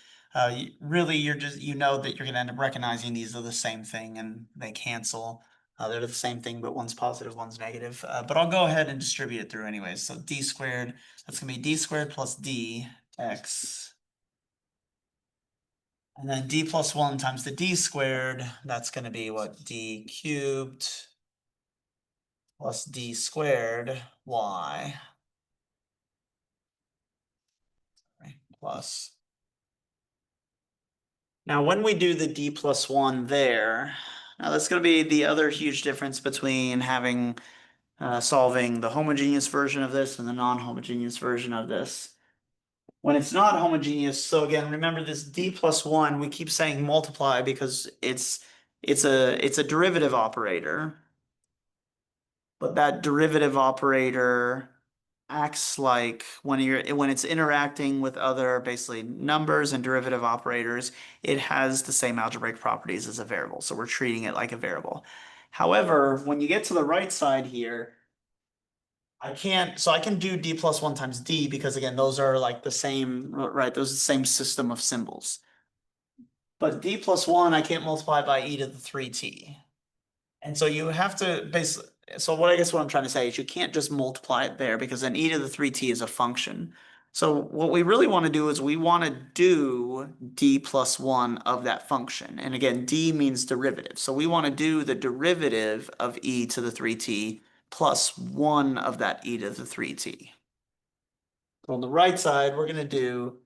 [SPEAKER 1] Really, you're that you're going to end up recognizing these are the same thing and they cancel. They're the same thing, but one's positive, one's negative. But I'll go ahead and distribute it through anyways. So d squared, that's going to be d squared plus d x And then d plus 1 times the d squared, that's going to be what? D cubed plus d squared y plus. Now, when we do the d plus 1 there, now that's going to be the other huge difference between having solving the homogeneous version of this and the non-homogeneous version of this. When it's not homogeneous, so again, remember this d plus 1, we keep saying multiply because it's a derivative operator. But that derivative operator acts like when it's interacting with other basically numbers and derivative operators, it has the same algebraic properties as a variable. So we're treating it like a variable. However, when you get to the right side here, I can do d plus 1 times d because again, those are like the same, right? Those are the same system of symbols. But d plus 1, I can't multiply by e to the 3t. And so you have to basically, so what I guess what I'm trying to say is you can't just multiply it there because then e to the 3t is a function. So what we really want to do is we want to do d plus 1 of that function. And again, d means derivative. So we want to do the derivative of e to the 3t plus 1 of that e to the 3t. So on the right side, we're going to do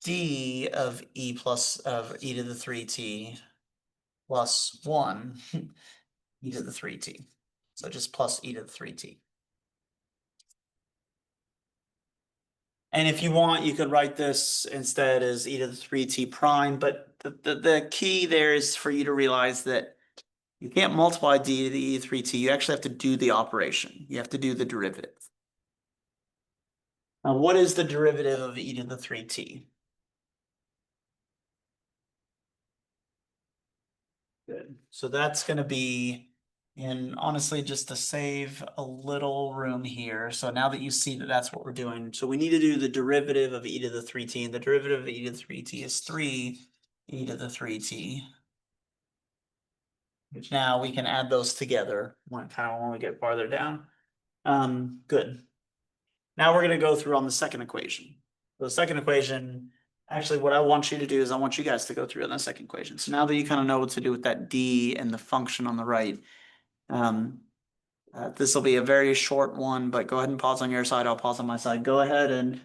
[SPEAKER 1] d of e to the 3t plus 1 e to the 3t. So just plus e to the 3t. And if you want, you could write this instead as e to the 3t prime, but the key there is for you to realize that you can't multiply d to the e to the 3t. You actually have to do the operation. You have to do the derivative. Now, what is the derivative of e to the 3t? Good. So that's going to be, and honestly, just to save a little room here. So now that you see that that's what we're doing, so we need to do the derivative of e to the 3t, and the derivative of e to the 3t is 3 e to the 3t. Which now we can add those together when we get farther down. Good. Now we're going to go through on the second equation. The second equation, actually, what I want you to do is I want you guys to go through on the second equation. So now that you kind of know what to do with that d and the function on the right, this will be a very short one, but go ahead and pause on your side. I'll pause on my side. Go ahead and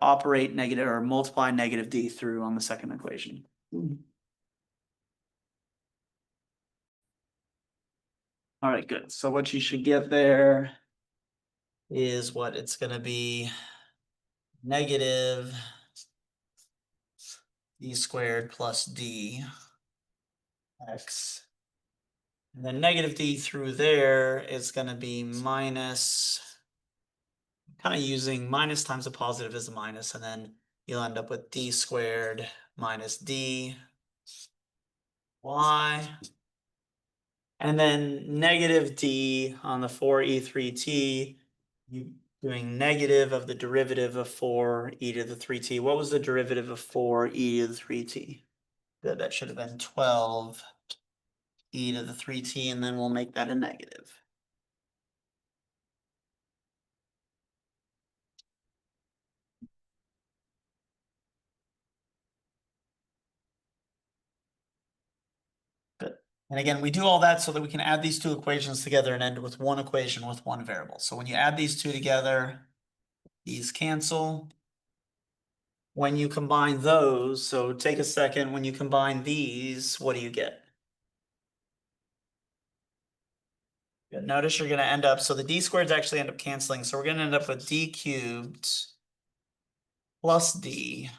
[SPEAKER 1] operate negative or multiply negative d through on the second equation. All right, good. So what you should get there is what it's going to be negative d squared plus d x. And then negative d through there is going to be minus, kind of using minus times a positive as a minus, and then you'll end up with d squared minus d y. And then negative d on the 4e3t, you doing negative of the derivative of 4e to the 3t. What was the derivative of 4e to the 3t? Good, that should have been 12 e to the 3t, and then we'll make that a negative. Good. And again, we do all that so that we can add these two equations together and end with one equation with one variable. So when you add these two together, these cancel. When you combine those, so take a second, when you combine these, what do you get? Good. Notice you're going to end up, so the d squareds actually end up canceling. So we're going to end up with d cubed plus d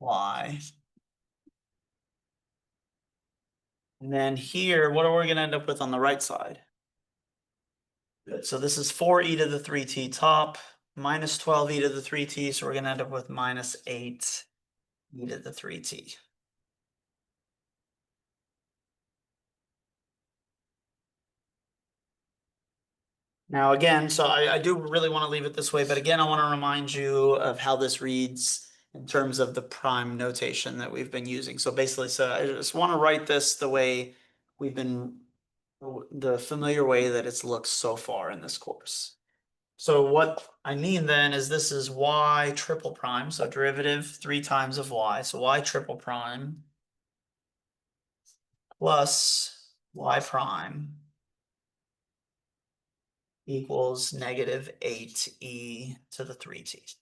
[SPEAKER 1] y. And then here, what are we going to end up with on the right side? Good. So this is 4e to the 3t top minus 12e to the 3t. So we're going to end up with minus 8e to the 3t. Now, again, so I do really want to leave it this way, but again, I want to remind you of how this reads in terms of the prime notation that we've been using. So basically, so I just want to write this the way we've been, the familiar way that it's looked so far in this course. So what I mean then is this is y triple prime, so derivative 3 times of y, so y triple prime plus y prime equals negative 8e to the 3t.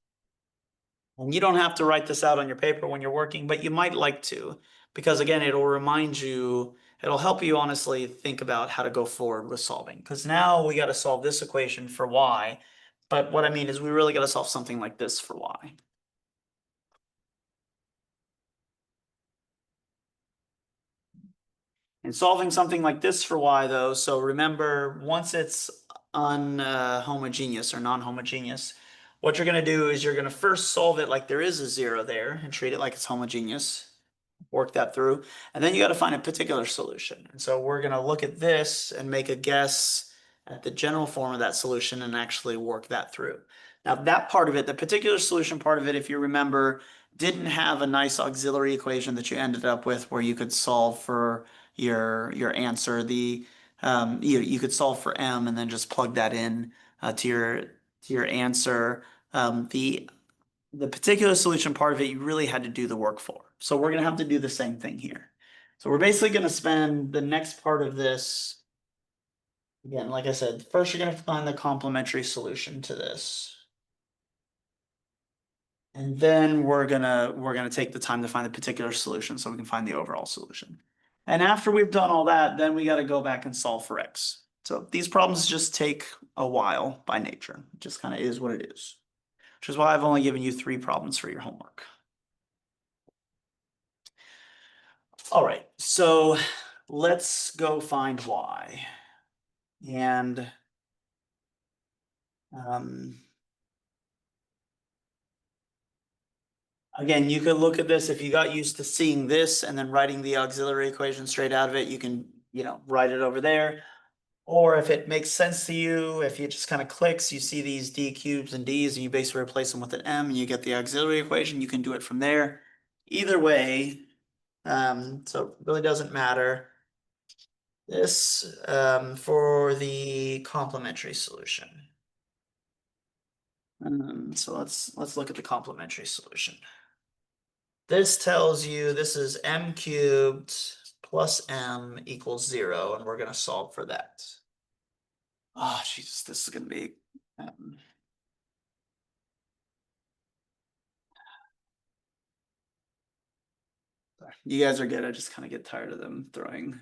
[SPEAKER 1] And you don't have to write this out on your paper when you're working, but you might like to, because again, it'll remind you, it'll help you honestly think about how to go forward with solving. Because now we got to solve this equation for y, but what I mean is we really got to solve something like this for y. And solving something like this for y though, so remember, once it's unhomogeneous or non-homogeneous, what you're going to do is you're going to first solve it like there is a zero there and treat it like it's homogeneous. Work that through, and then you got to find a particular solution. And so we're going to look at this and make a guess at the general form of that solution and actually work that through. Now that part of it, the particular solution part of it, if you remember, didn't have a nice auxiliary equation that you ended up with where you could solve for your answer. You could solve for m and then just plug that in to your answer. The particular solution part of it, you really had to do the work for. So we're going to have to do the same thing here. So we're basically going to spend the next part of this. Again, like I said, first you're going to find the complementary solution to this. And then we're gonna take the time to find the particular solution so we can find the overall solution. And after we've done all that, then we got to go back and solve for x. So these problems just take a while by nature. It just kind of is what it is. Which is why I've only given you 3 problems for your homework. All right, so let's go find y. And again, you could look at this if you got used to seeing this and then writing the auxiliary equation straight out of it, you can, write it over there. Or if it makes sense to you, if it just kind of clicks, you see these d cubes and d's and you basically replace them with an m and you get the auxiliary equation, you can do it from there. Either way, so it really doesn't matter. This for the complementary solution. So let's look at the complementary solution. This tells you this is m cubed plus m equals 0, and we're going to solve for that. Oh, Jesus, this is going to be... you guys are good. I just kind of get tired of them throwing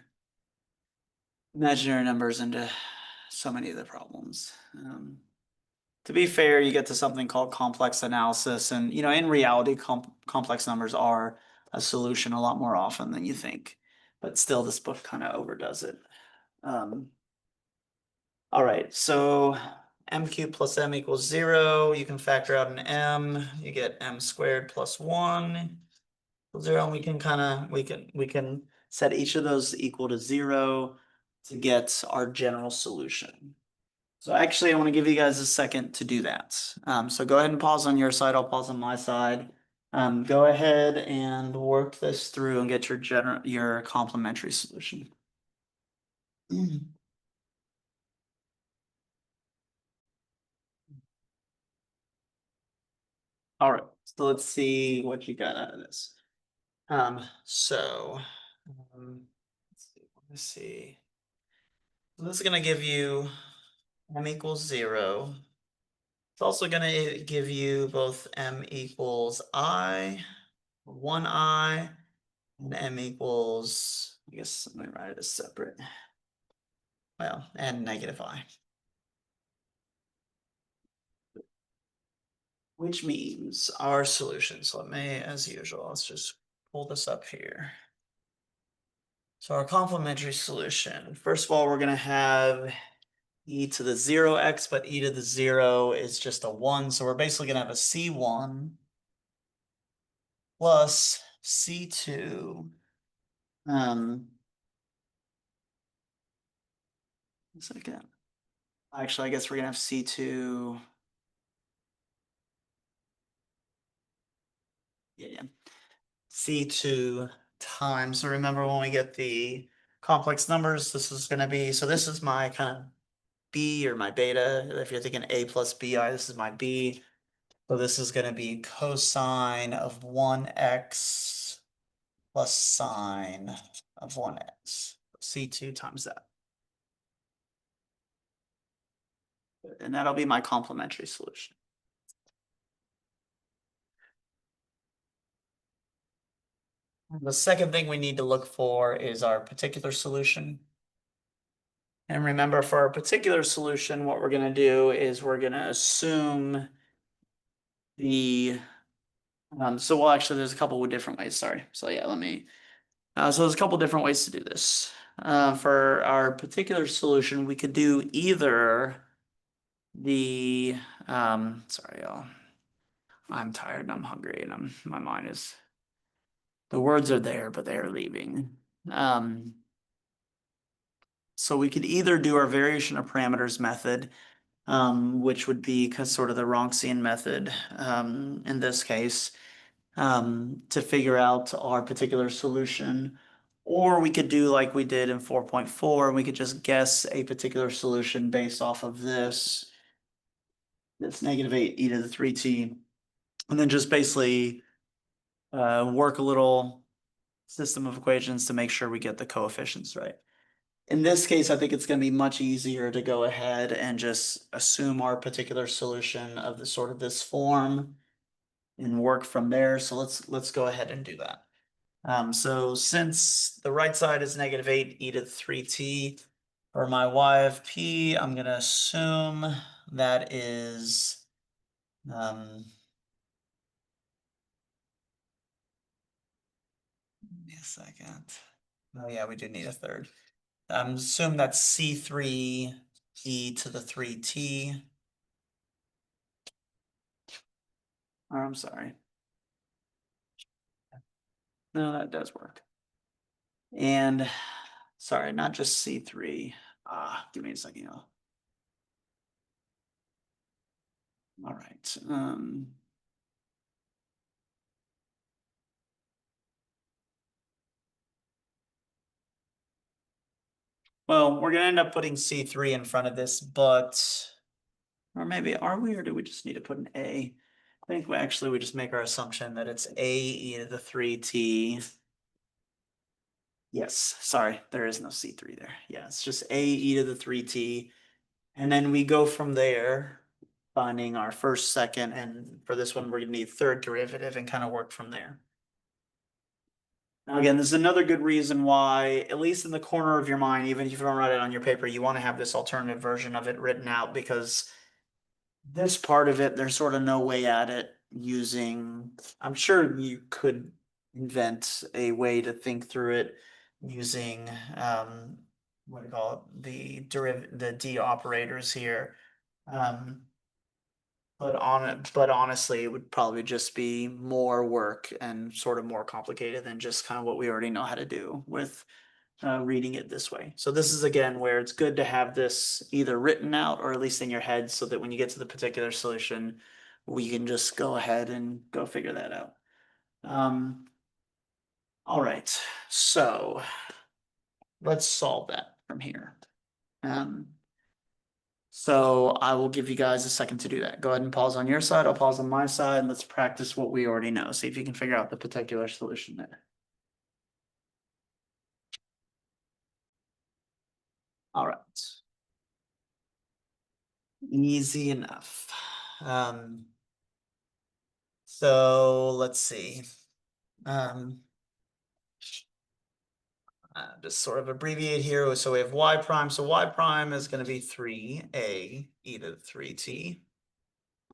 [SPEAKER 1] imaginary numbers into so many of the problems. To be fair, you get to something called complex analysis, and in reality, complex numbers are a solution a lot more often than you think. But still, this book kind of overdoes it. All right, so m cubed plus m equals 0. You can factor out an m. You get m squared plus 1 equals 0. And we can set each of those equal to 0 to get our general solution. So actually, I want to give you guys a second to do that. So go ahead and pause on your side. I'll pause on my side. Go ahead and work this through and get your complementary solution. All right, so let's see what you got out of this. Let's see. So this is gonna give you m equals 0. It's also gonna give you both m equals I, 1i, and m equals, I guess let me write it as separate. Well, and negative I. Which means our solution. So let me, as usual, let's just pull this up here. So our complementary solution, first of all, we're gonna have e to the 0x, but e to the 0 is just a 1. So we're basically gonna have a c1 plus c2. A second. Actually, I guess we're gonna have c2. Yeah. C2 times. So remember when we get the complex numbers, this is going to be, so this is my kind of B or my beta. If you're thinking A plus BI, this is my B. So this is gonna be cosine of 1x plus sine of 1x. C2 times that. And that'll be my complementary solution. The second thing we need to look for is our particular solution. And remember, for our particular solution, what we're gonna do is we're gonna assume the, so well, actually, there's a couple of different ways, sorry. So yeah, so there's a couple different ways to do this. For our particular solution, we could do either the, sorry, y'all. I'm tired and I'm hungry and my mind is, the words are there, but they are leaving. So we could either do our variation of parameters method, which would be sort of the Wronxian method, in this case, to figure out our particular solution. Or we could do like we did in 4.4, and we could just guess a particular solution based off of this -8 e to the 3t, and then just basically work a little system of equations to make sure we get the coefficients right. In this case, I think it's going to be much easier to go ahead and just assume our particular solution of the sort of this form and work from there. So let's go ahead and do that. So since the right side is -8 e to the 3t, for my y of p, I'm going to assume that is, give me a second. Oh yeah, we do need a third. Assume that's C3 e to the 3t. Or I'm sorry. No, that does work. And sorry, not just C3. Give me a second. Y'all. All right. Well, we're gonna end up putting C3 in front of this, but, or maybe are we, or do we just need to put an A? I think we just make our assumption that it's A e to the 3t. Yes, sorry, there is no C3 there. Yeah, it's just A e to the 3t. And then we go from there, finding our first, second, and for this one, we're gonna need third derivative and kind of work from there. Now, again, this is another good reason why, at least in the corner of your mind, even if you don't write it on your paper, you want to have this alternative version of it written out, because this part of it, there's sort of no way at it using, I'm sure you could invent a way to think through it using, what do you call it, the D operators here. But honestly, it would probably just be more work and sort of more complicated than just kind of what we already know how to do with reading it this way. So this is again where it's good to have this either written out or at least in your head, so that when you get to the particular solution, we can just go ahead and go figure that out. All right, so let's solve that from here. So I will give you guys a second to do that. Go ahead and pause on your side. I'll pause on my side, and let's practice what we already know. See if you can figure out the particular solution there. All right. Easy enough. So let's see. Just sort of abbreviate here. So we have y prime. So y prime is going to be 3a e to the 3t.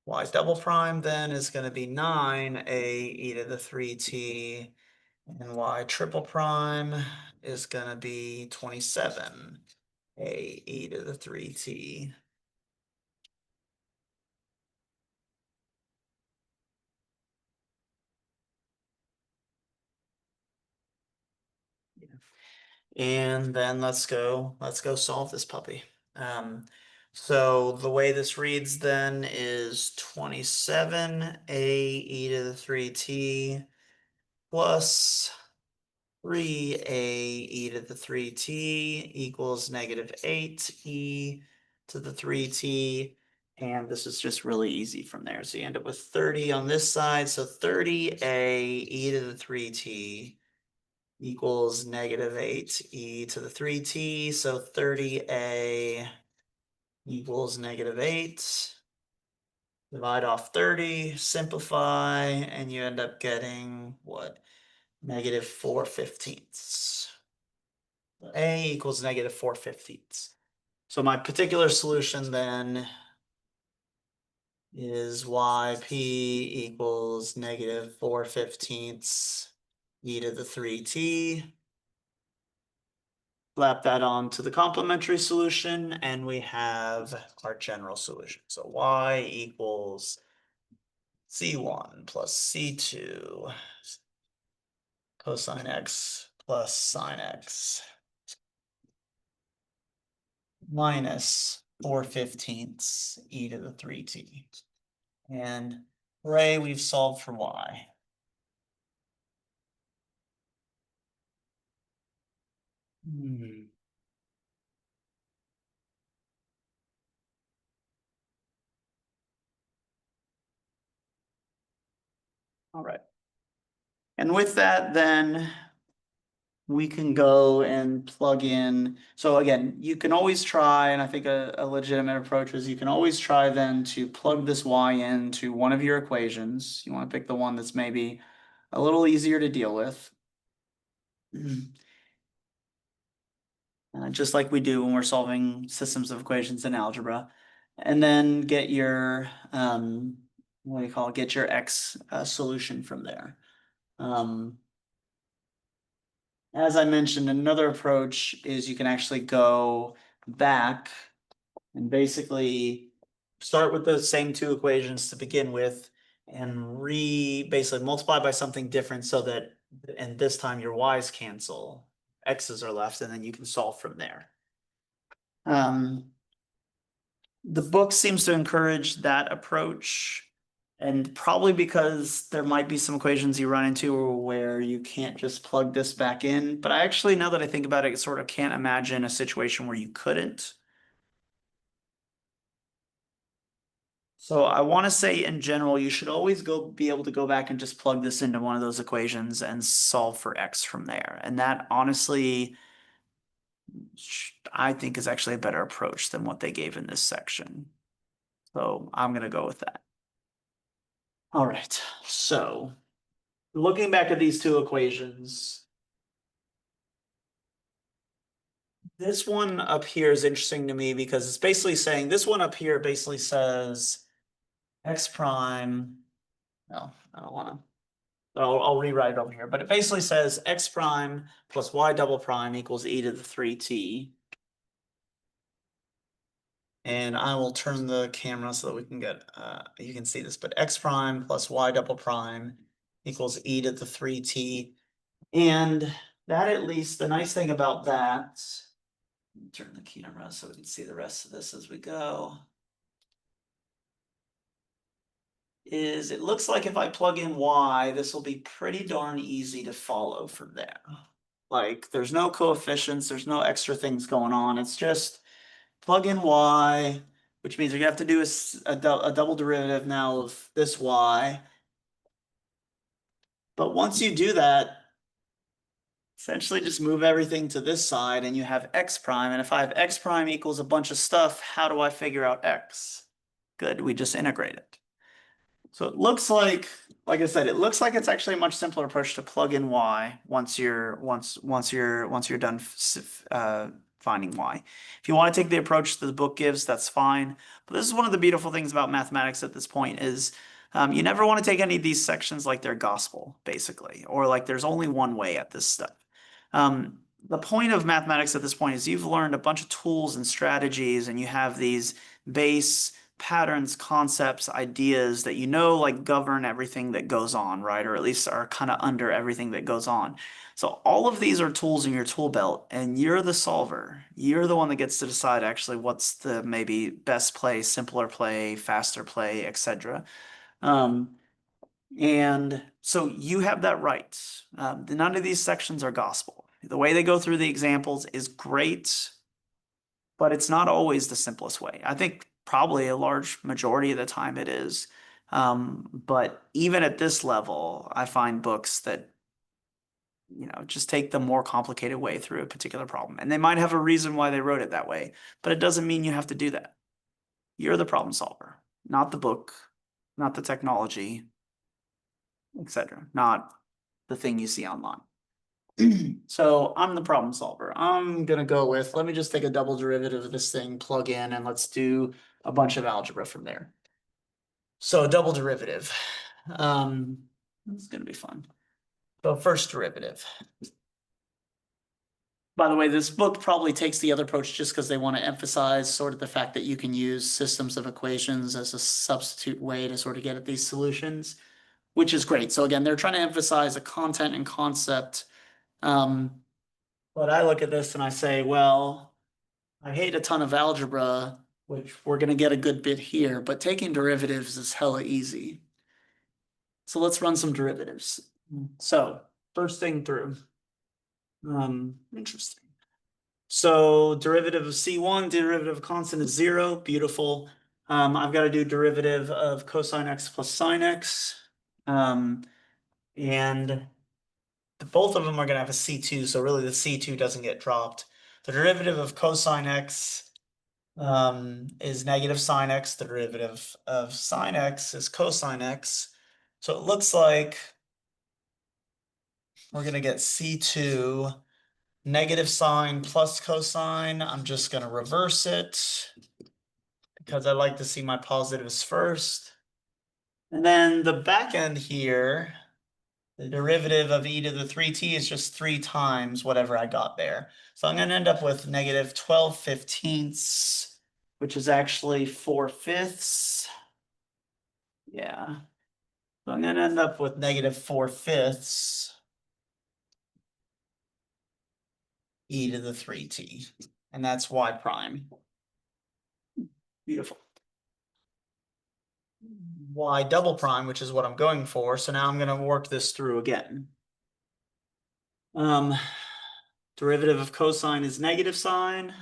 [SPEAKER 1] Y double prime then is going to be 9a e to the 3t. And y triple prime is going to be 27a e to the 3t. And then let's go solve this puppy. So the way this reads then is 27a e to the 3t plus 3a e to the 3t equals -8e to the 3t, and this is just really easy from there. So you end up with 30 on this side, so 30a e to the 3t equals negative 8 e to the 3t, so 30a equals negative 8. Divide off 30, simplify, and you end up getting what? Negative 4/15. A equals negative 4/15. So my particular solution then is yp equals negative 4/15 e to the 3t. Slap that on to the complementary solution, and we have our general solution. So y equals c1 plus c2 cosine x plus sine x minus 4/15 e to the 3t. And hooray, we've solved for y. All right. And with that, then we can go and plug in. So again, you can always try, and I think a legitimate approach is you can always try then to plug this y into one of your equations. You want to pick the one that's maybe a little easier to deal with. Just like we do when we're solving systems of equations in algebra. And then get your, what do you call it? Get your x solution from there. As I mentioned, another approach is you can actually go back and basically start with the same two equations to begin with and basically multiply by something different so that, and this time your y's cancel, x's are left, and then you can solve from there. The book seems to encourage that approach. And probably because there might be some equations you run into where you can't just plug this back in. But I actually, now that I think about it, sort of can't imagine a situation where you couldn't. So I want to say in general, you should always be able to go back and just plug this into one of those equations and solve for x from there. And that honestly, I think is actually a better approach than what they gave in this section. So I'm going to go with that. All right, so looking back at these two equations, this one up here is interesting to me because it's basically saying, this one up here basically says x prime, no, I don't want to, I'll rewrite it over here, but it basically says x prime plus y double prime equals e to the 3t. And I will turn the camera so that we can get, you can see this, but x prime plus y double prime equals e to the 3t. And that, at least, the nice thing about that, turn the camera so we can see the rest of this as we go, is it looks like if I plug in y, this will be pretty darn easy to follow from there. Like, there's no coefficients, there's no extra things going on. It's just plug in y, which means you have to do a double derivative now of this y. But once you do that, essentially just move everything to this side and you have x prime. And if I have x prime equals a bunch of stuff, how do I figure out x? Good, we just integrate it. So it looks like I said, it looks like it's actually a much simpler approach to plug in y once you're done finding y. If you want to take the approach that the book gives, that's fine. But this is one of the beautiful things about mathematics at this point is you never want to take any of these sections like they're gospel, basically, or like there's only one way at this stuff. The point of mathematics at this point is you've learned a bunch of tools and strategies, and you have these base patterns, concepts, ideas that you know like govern everything that goes on, right? Or at least are kind of under everything that goes on. So all of these are tools in your tool belt, and you're the solver. You're the one that gets to decide actually what's the maybe best play, simpler play, faster play, etc. And so you have that right. None of these sections are gospel. The way they go through the examples is great, but it's not always the simplest way. I think probably a large majority of the time it is. But even at this level, I find books that, just take the more complicated way through a particular problem. And they might have a reason why they wrote it that way, but it doesn't mean you have to do that. You're the problem solver, not the book, not the technology, etc., not the thing you see online. So I'm the problem solver. I'm gonna go with, let me just take a double derivative of this thing, plug in, and let's do a bunch of algebra from there. So double derivative. This is gonna be fun. So first derivative. By the way, this book probably takes the other approach just because they want to emphasize sort of the fact that you can use systems of equations as a substitute way to sort of get at these solutions, which is great. So again, they're trying to emphasize a content and concept. But I look at this and I say, well, I hate a ton of algebra, which we're going to get a good bit here, but taking derivatives is hella easy. So let's run some derivatives. So first thing through. Interesting. So derivative of C1, derivative of constant is 0. Beautiful. I've got to do derivative of cosine x plus sine x. And both of them are going to have a C2, so really the C2 doesn't get dropped. The derivative of cosine x is negative sine x. The derivative of sine x is cosine x. So it looks like we're going to get C2 negative sine plus cosine. I'm just going to reverse it because I like to see my positives first. And then the back end here, the derivative of e to the 3t is just 3 times whatever I got there. So I'm going to end up with negative 12/15, which is actually 4/5. Yeah. So I'm going to end up with negative 4/5 e to the 3t. And that's y prime. Beautiful. Y double prime, which is what I'm going for. So now I'm going to work this through again. Derivative of cosine is negative sine.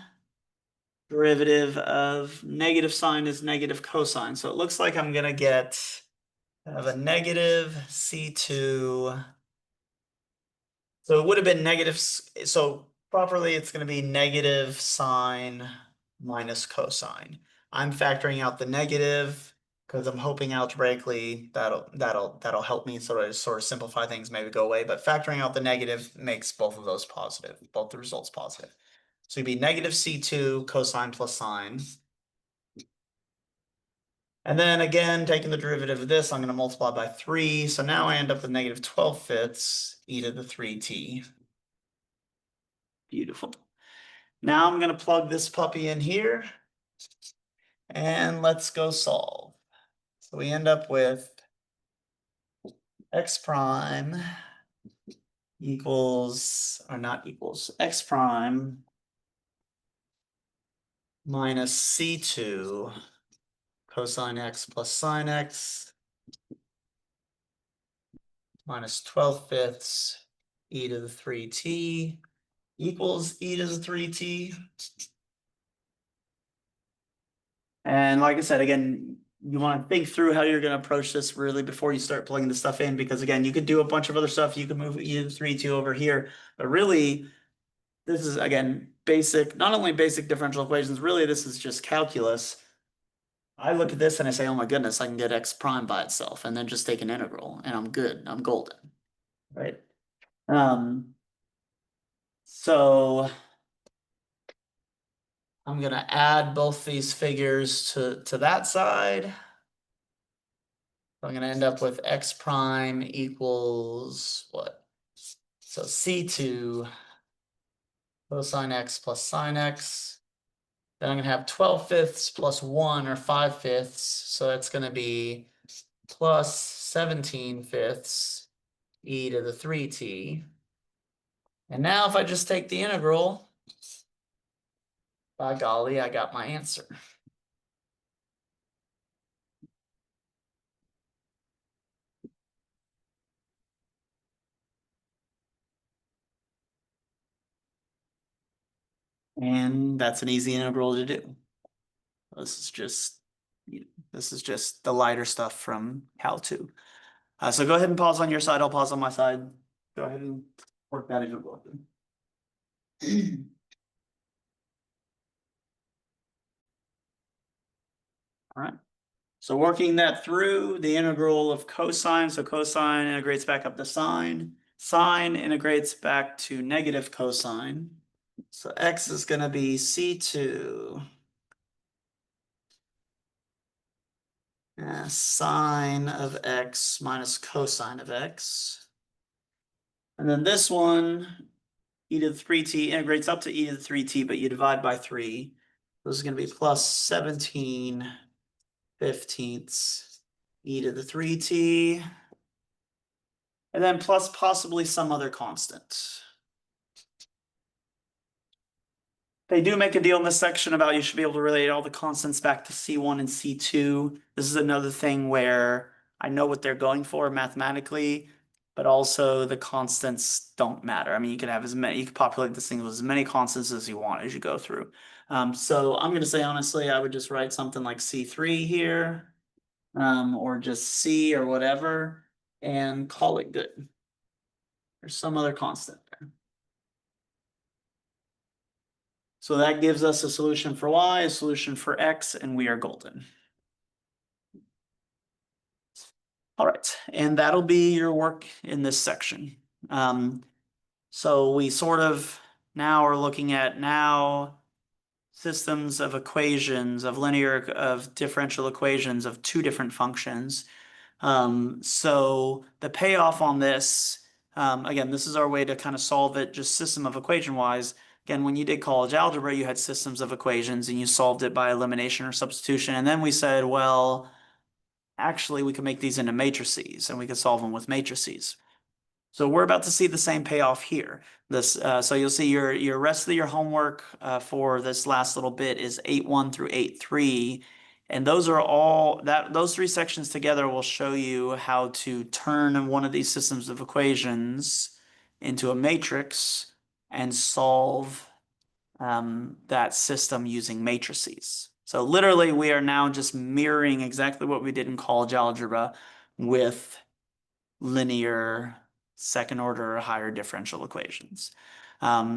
[SPEAKER 1] Derivative of negative sine is negative cosine. So it looks like I'm going to get kind of a negative C2. So it would have been negative. So properly, it's going to be negative sine minus cosine. I'm factoring out the negative because I'm hoping algebraically that'll help me sort of simplify things, maybe go away. But factoring out the negative makes both of those positive, both the results positive. So it'd be negative C2 cosine plus sine. And then again, taking the derivative of this, I'm going to multiply by 3. So now I end up with negative 12/5 e to the 3t. Beautiful. Now I'm going to plug this puppy in here. And let's go solve. So we end up with x prime equals, or not equals, x prime minus C2 cosine x plus sine x minus 12/5 e to the 3t equals e to the 3t. And like I said, again, you want to think through how you're going to approach this really before you start plugging the stuff in, because again, you could do a bunch of other stuff. You could move e to the 3t over here, but really, this is, again, basic, not only basic differential equations, really, this is just calculus. I look at this and I say, oh my goodness, I can get x prime by itself and then just take an integral and I'm good. I'm golden, right? So I'm going to add both these figures to that side. I'm going to end up with x prime equals what? So C2 cosine x plus sine x. Then I'm going to have 12/5 plus 1 or 5/5. So that's going to be plus 17/5 e to the 3t. And now if I just take the integral, by golly, I got my answer. And that's an easy integral to do. This is just, this is just the lighter stuff from Cal 2. So go ahead and pause on your side. I'll pause on my side. Go ahead and work that integral. All right. So working that through the integral of cosine. So cosine integrates back up to sine. Sine integrates back to negative cosine. So x is going to be C2 sine of x minus cosine of x. And then this one, e to the 3t integrates up to e to the 3t, but you divide by 3. This is going to be plus 17/15 e to the 3t. And then plus possibly some other constant. They do make a deal in this section about you should be able to relate all the constants back to C1 and C2. This is another thing where I know what they're going for mathematically, but also the constants don't matter. I mean, you can have as many, you can populate this thing with as many constants as you want as you go through. So I'm going to say, honestly, I would just write something like C3 here, or just C or whatever, and call it good. There's some other constant there. So that gives us a solution for y, a solution for x, and we are golden. All right, and that'll be your work in this section. So we sort of now are looking at systems of equations, of differential equations of two different functions. So the payoff on this, again, this is our way to kind of solve it just system of equation wise. Again, when you did college algebra, you had systems of equations and you solved it by elimination or substitution. And then we said, well, actually, we can make these into matrices and we could solve them with matrices. So we're about to see the same payoff here. So you'll see your rest of your homework for this last little bit is 8.1 through 8.3. And those three sections together will show you how to turn one of these systems of equations into a matrix and solve that system using matrices. So literally, we are now just mirroring exactly what we did in college algebra with linear second order or higher differential equations.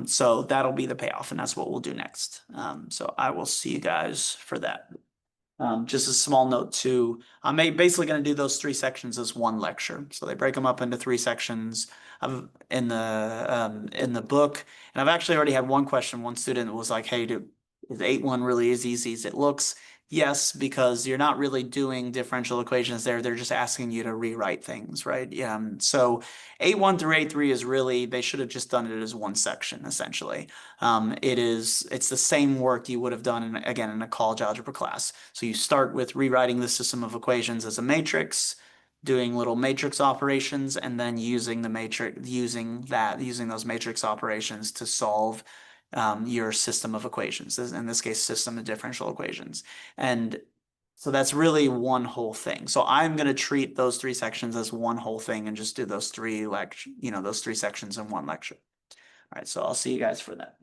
[SPEAKER 1] So that'll be the payoff, and that's what we'll do next. So I will see you guys for that. Just a small note too, I'm basically going to do those three sections as one lecture. So they break them up into three sections in the book. And I've actually already had one question. One student was like, "Hey, is 8.1 really as easy as it looks?" Yes, because you're not really doing differential equations there. They're just asking you to rewrite things, right? So 8.1 through 8.3 is really, they should have just done it as one section, essentially. It's the same work you would have done, again, in a college algebra class. So you start with rewriting the system of equations as a matrix, doing little matrix operations, and then using those matrix operations to solve your system of equations, in this case, system of differential equations. And so that's really one whole thing. So I'm going to treat those three sections as one whole thing and just do those three sections in one lecture. All right, so I'll see you guys for that.